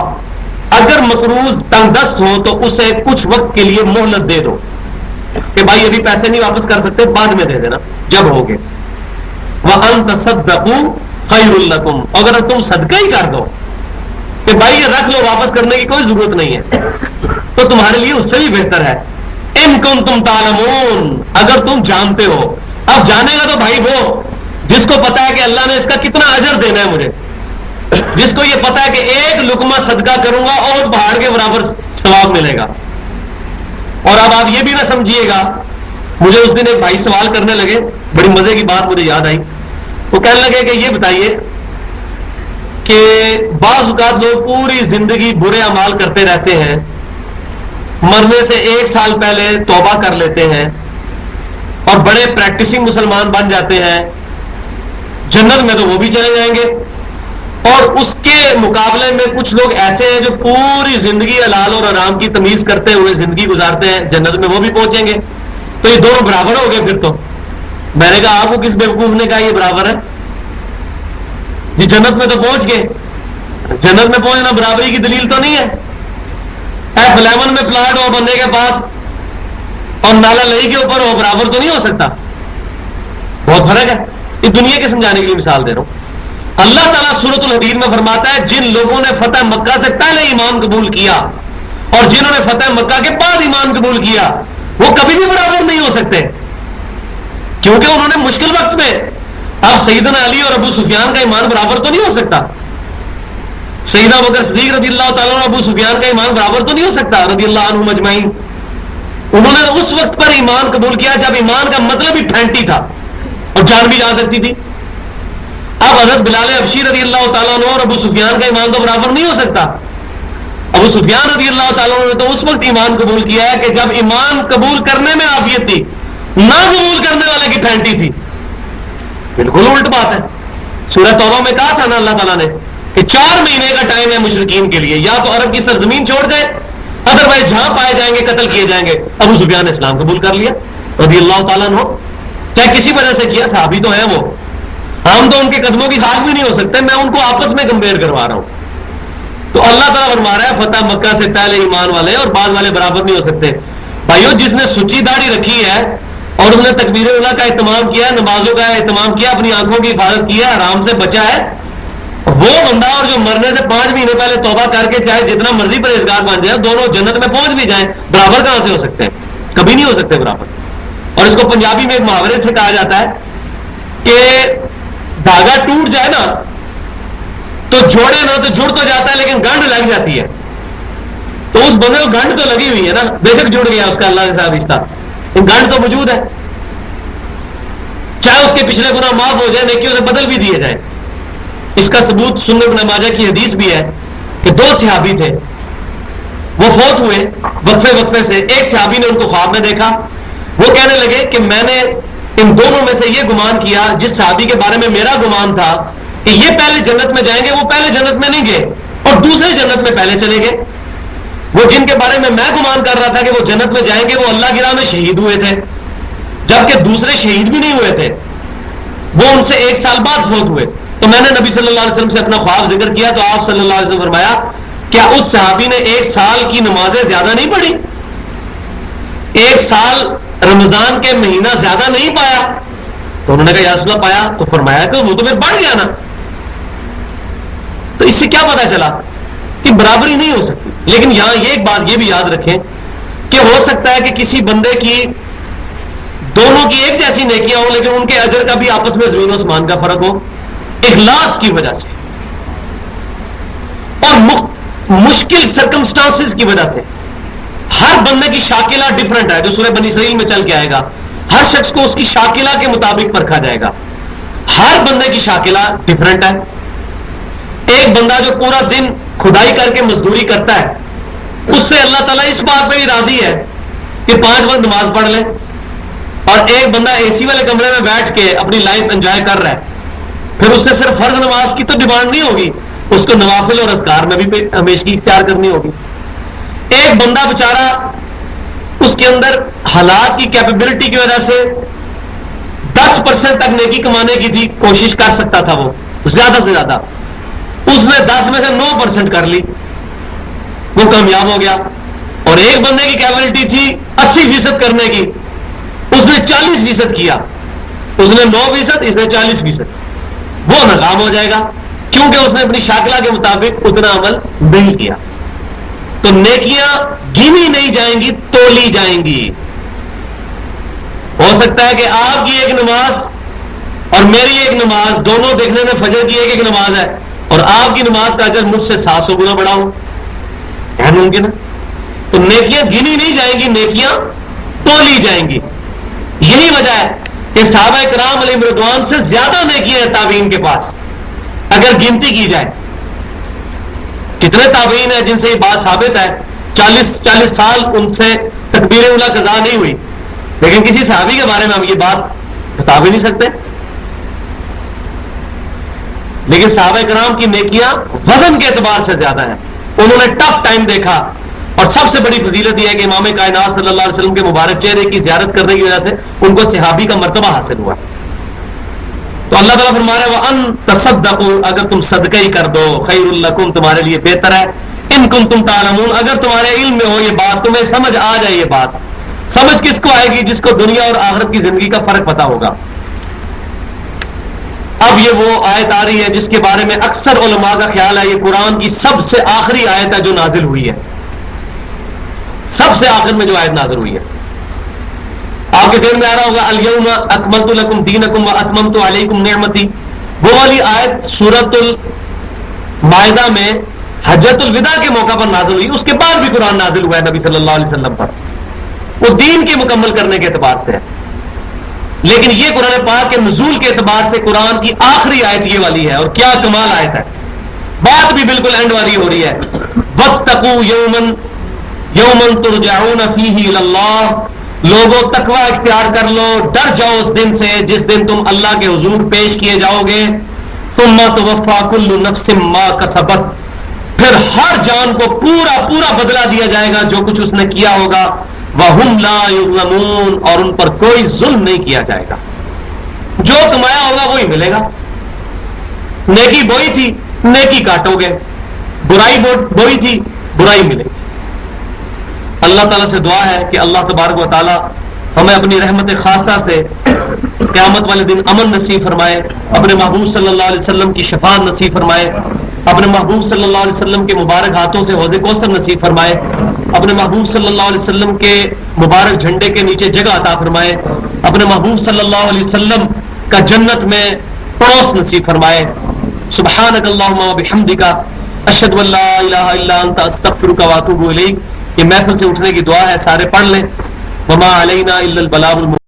اگر مقروض تنگ دست ہو تو اسے کچھ وقت کے لیے مہلت دے دو کہ بھائی ابھی پیسے نہیں واپس کر سکتے, بعد میں دے دینا جب ہوگے. وَأَن تَصَدَّقُوا خَيْرٌ لَكُمْ, اگر تم صدقہ ہی کر دو کہ بھائی یہ رکھ لو واپس کرنے کی کوئی ضرورت نہیں ہے تو تمہارے لیے اس سے بھی بہتر ہے. ان کنتم تعلمون, اگر تم جانتے ہو. اب جانے گا تو بھائی وہ جس کو پتا ہے کہ اللہ نے اس کا کتنا اجر دینا ہے مجھے, جس کو یہ پتا ہے کہ ایک لقمہ صدقہ کروں گا اور پہاڑ کے برابر ثواب ملے گا. اور اب آپ یہ بھی نہ سمجھیے گا, مجھے اس دن ایک بھائی سوال کرنے لگے, بڑی مزے کی بات مجھے یاد آئی. وہ کہنے لگے کہ یہ بتائیے کہ بعض اوقات لوگ پوری زندگی برے اعمال کرتے رہتے ہیں, مرنے سے 1 سال پہلے توبہ کر لیتے ہیں اور بڑے پریکٹسنگ مسلمان بن جاتے ہیں, جنت میں تو وہ بھی چلے جائیں گے, اور اس کے مقابلے میں کچھ لوگ ایسے ہیں جو پوری زندگی حلال اور حرام کی تمیز کرتے ہوئے زندگی گزارتے ہیں, جنت میں وہ بھی پہنچیں گے. تو یہ دونوں برابر ہو گئے پھر تو. میں نے کہا آپ کو کس بیوقوف نے کہا یہ برابر ہے؟ جی جنت میں تو پہنچ گئے, جنت میں پہنچنا برابری کی دلیل تو نہیں ہے. F11 میں پلاٹ ہو بندے کے پاس اور نالا لئی کے اوپر ہو, برابر تو نہیں ہو سکتا, بہت فرق ہے. اس دنیا کے سمجھانے کے لیے مثال دے رہا ہوں. اللہ تعالیٰ سورۃ الحدید میں فرماتا ہے جن لوگوں نے فتح مکہ سے پہلے ایمان قبول کیا اور جنہوں نے فتح مکہ کے بعد ایمان قبول کیا وہ کبھی بھی برابر نہیں ہو سکتے, کیونکہ انہوں نے مشکل وقت میں, اب سیدنا علی اور ابو سفیان کا ایمان برابر تو نہیں ہو سکتا, سیدنا ابوبکر صدیق رضی اللہ تعالیٰ اور ابو سفیان کا ایمان برابر تو نہیں ہو سکتا رضی اللہ عنہم اجمعین. انہوں نے اس وقت پر ایمان قبول کیا جب ایمان کا مطلب ہی پھینٹی تھا اور جان بھی جا سکتی تھی. اب حضرت بلال حبشی رضی اللہ تعالیٰ عنہ اور ابو سفیان کا ایمان تو برابر نہیں ہو سکتا. ابو سفیان رضی اللہ تعالیٰ عنہ نے تو اس وقت ایمان قبول کیا ہے کہ جب ایمان قبول کرنے میں عافیت تھی, نہ قبول کرنے والے کی پھینٹی تھی. بالکل الٹ بات ہے. سورہ توبہ میں کہا تھا نا اللہ تعالیٰ نے کہ 4 مہینے کا ٹائم ہے مشرکین کے لیے, یا تو عرب کی سرزمین چھوڑ دیں, ادروائز جہاں پائے جائیں گے قتل کیے جائیں گے. ابو سفیان نے اسلام قبول کر لیا رضی اللہ تعالیٰ عنہ, چاہے کسی وجہ سے کیا, صحابی تو ہیں وہ, ہم تو ان کے قدموں کی خاک بھی نہیں ہو سکتے, میں ان کو آپس میں کمپیئر کروا رہا ہوں. تو اللہ تعالیٰ فرما رہا ہے فتح مکہ سے پہلے ایمان والے اور بعد والے برابر نہیں ہو سکتے. بھائیو جس نے سچی داڑھی رکھی ہے اور اس نے تکبیر اللہ کا اہتمام کیا ہے, نمازوں کا اہتمام کیا, اپنی آنکھوں کی حفاظت کی ہے, حرام سے بچا ہے, وہ بندہ اور جو مرنے سے 5 مہینے پہلے توبہ کر کے چاہے جتنا مرضی پرہیزگار بن جائے, دونوں جنت میں پہنچ بھی جائیں, برابر کہاں سے ہو سکتے ہیں؟ کبھی نہیں ہو سکتے برابر. اور اس کو پنجابی میں ایک محاورے سے کہا جاتا ہے کہ دھاگا ٹوٹ جائے نا تو جوڑے نا تو جڑ تو جاتا ہے لیکن گنڈ لگ جاتی ہے. تو اس بندے کو گنڈ تو لگی ہوئی ہے نا, بے شک جڑ گیا اس کا اللہ کے ساتھ رشتہ, گنڈ تو موجود ہے. چاہے اس کے پچھلے گناہ معاف ہو جائے, نیکیوں سے بدل بھی دیے جائیں. اس کا ثبوت سنن ابن ماجہ کی حدیث بھی ہے کہ 2 صحابی تھے, وہ فوت ہوئے وقفے وقفے سے. ایک صحابی نے ان کو خواب میں دیکھا, وہ کہنے لگے کہ میں نے ان دونوں میں سے یہ گمان کیا جس صحابی کے بارے میں میرا گمان تھا کہ یہ پہلے جنت میں جائیں گے, وہ پہلے جنت میں نہیں گئے اور دوسرے جنت میں پہلے چلے گئے. وہ جن کے بارے میں گمان کر رہا تھا کہ وہ جنت میں جائیں گے, وہ اللہ کی راہ میں شہید ہوئے تھے, جبکہ دوسرے شہید بھی نہیں ہوئے تھے, وہ ان سے 1 سال بعد فوت ہوئے. تو میں نے نبی صلی اللہ علیہ وسلم سے اپنا خواب ذکر کیا تو آپ صلی اللہ علیہ وسلم فرمایا کیا اس صحابی نے 1 سال کی نمازیں زیادہ نہیں پڑھی, 1 سال رمضان کے مہینہ زیادہ نہیں پایا؟ تو انہوں نے کہا یا رسول اللہ پایا. تو فرمایا کہ وہ تو پھر بڑھ گیا نا. تو اس سے کیا پتا چلا کہ برابری نہیں ہو سکتی. لیکن یہاں یہ ایک بات یہ بھی یاد رکھیں کہ ہو سکتا ہے کہ کسی بندے کی دونوں کی ایک جیسی نیکیاں ہوں لیکن ان کے اجر کا بھی آپس میں زمین و آسمان کا فرق ہو, اخلاص کی وجہ سے اور مشکل سرکمسٹانسز کی وجہ سے. ہر بندے کی شاکلہ ڈیفرنٹ ہے, جو سورہ بنی اسرائیل میں چل کے آئے گا. ہر شخص کو اس کی شاکلہ کے مطابق پرکھا جائے گا. ہر بندے کی شاکلہ ڈیفرنٹ ہے. ایک بندہ جو پورا دن کھدائی کر کے مزدوری کرتا ہے, اس سے اللہ تعالیٰ اس بات پہ ہی راضی ہے کہ 5 وقت نماز پڑھ لیں، اور ایک بندہ اے سی والے کمرے میں بیٹھ کے اپنی لائف انجوائے کر رہا ہے، پھر اس سے صرف فرض نماز کی تو ڈیمانڈ نہیں ہوگی، اس کو نوافل اور اذکار میں بھی ہمیشگی اختیار کرنی ہوگی۔ ایک بندہ بچارہ اس کے اندر حالات کی کیپیبلٹی کی وجہ سے 10% تک نیکی کمانے کی تھی، کوشش کر سکتا تھا وہ زیادہ سے زیادہ، اس نے 10 میں سے 9% کر لی، وہ کامیاب ہو گیا۔ اور ایک بندے کی کیپیبلٹی تھی 80% کرنے کی، اس نے 40% کیا، اس نے 9%، اس نے 40%، وہ ناکام ہو جائے گا کیونکہ اس نے اپنی شاکلہ کے مطابق اتنا عمل نہیں کیا۔ تو نیکیاں گنی نہیں جائیں گی، تولی جائیں گی۔ ہو سکتا ہے کہ آپ کی ایک نماز اور میری ایک نماز دونوں دیکھنے میں فجر کی ایک نماز ہے، اور آپ کی نماز کا اجر مجھ سے 700 گنا بڑا ہو، ہے ممکن ہے؟ تو نیکیاں گنی نہیں جائیں گی، نیکیاں تولی جائیں گی۔ یہی وجہ ہے کہ صحابہ کرام علیہ رضوان سے زیادہ نیکیاں ہیں تابعین کے پاس، اگر گنتی کی جائے۔ کتنے تابعین ہیں جن سے یہ بات ثابت ہے 40 سال ان سے تکبیر اولیٰ قضا نہیں ہوئی، لیکن کسی صحابی کے بارے میں ہم یہ بات بتا بھی نہیں سکتے۔ لیکن صحابہ کرام کی نیکیاں وزن کے اعتبار سے زیادہ ہیں، انہوں نے ٹف ٹائم دیکھا، اور سب سے بڑی فضیلت یہ ہے کہ امام کائنات صلی اللہ علیہ وسلم کے مبارک چہرے کی زیارت کرنے کی وجہ سے ان کو صحابی کا مرتبہ حاصل ہوا۔ تو اللہ تعالیٰ فرما رہا ہے وَأَن تَصَدَّقُوا، اگر تم صدقہ ہی کر دو، خیر لکم، تمہارے لیے بہتر ہے، ان کنتم تعلمون، اگر تمہارے علم میں ہو یہ بات، تمہیں سمجھ آ جائے یہ بات۔ سمجھ کس کو آئے گی؟ جس کو دنیا اور آخرت کی زندگی کا فرق پتا ہوگا۔ اب یہ وہ آیت آ رہی ہے جس کے بارے میں اکثر علماء کا خیال ہے یہ قرآن کی سب سے آخری آیت ہے جو نازل ہوئی ہے، سب سے آخر میں جو آیت نازل ہوئی ہے۔ آپ کے ذہن میں آ رہا ہوگا الیوم اکملت لکم دینکم واتممت علیکم نعمتی، وہ والی آیت سورۃ المائدہ میں حجۃ الوداع کے موقع پر نازل ہوئی، اس کے بعد بھی قرآن نازل ہوا ہے نبی صلی اللہ علیہ وسلم پر، وہ دین کے مکمل کرنے کے اعتبار سے ہے۔ لیکن یہ قرآن پاک کے نزول کے اعتبار سے قرآن کی آخری آیت یہ والی ہے، اور کیا کمال آیت ہے، بات بھی بالکل اینڈ والی ہو رہی ہے۔ واتقوا یوما ترجعون فیہ الی اللہ، لوگوں تقوی اختیار کر لو، ڈر جاؤ اس دن سے جس دن تم اللہ کے حضور پیش کیے جاؤ گے۔ ثم توفی کل نفس ما کسبت، پھر ہر جان کو پورا پورا بدلہ دیا جائے گا جو کچھ اس نے کیا ہوگا۔ وہم لا یظلمون، اور ان پر کوئی ظلم نہیں کیا جائے گا، جو کمایا ہوگا وہی ملے گا۔ نیکی بوئی تھی، نیکی کاٹو گے، برائی بوئی تھی، برائی ملے گی۔ اللہ تعالیٰ سے دعا ہے کہ اللہ تبارک و تعالیٰ ہمیں اپنی رحمت خاصہ سے قیامت والے دن امن نصیب فرمائے، اپنے محبوب صلی اللہ علیہ وسلم کی شفاعت نصیب فرمائے، اپنے محبوب صلی اللہ علیہ وسلم کے مبارک ہاتھوں سے حوض کوثر نصیب فرمائے، اپنے محبوب صلی اللہ علیہ وسلم کے مبارک جھنڈے کے نیچے جگہ عطا فرمائے، اپنے محبوب صلی اللہ علیہ وسلم کا جنت میں پڑوس نصیب فرمائے۔ سبحانک اللہم و بحمدک، اشہد ان لا الہ الا انت، استغفرک و اتوب الیک۔ یہ محفل سے اٹھنے کی دعا ہے، سارے پڑھ لیں۔ وما علینا الا البلاغ المبین۔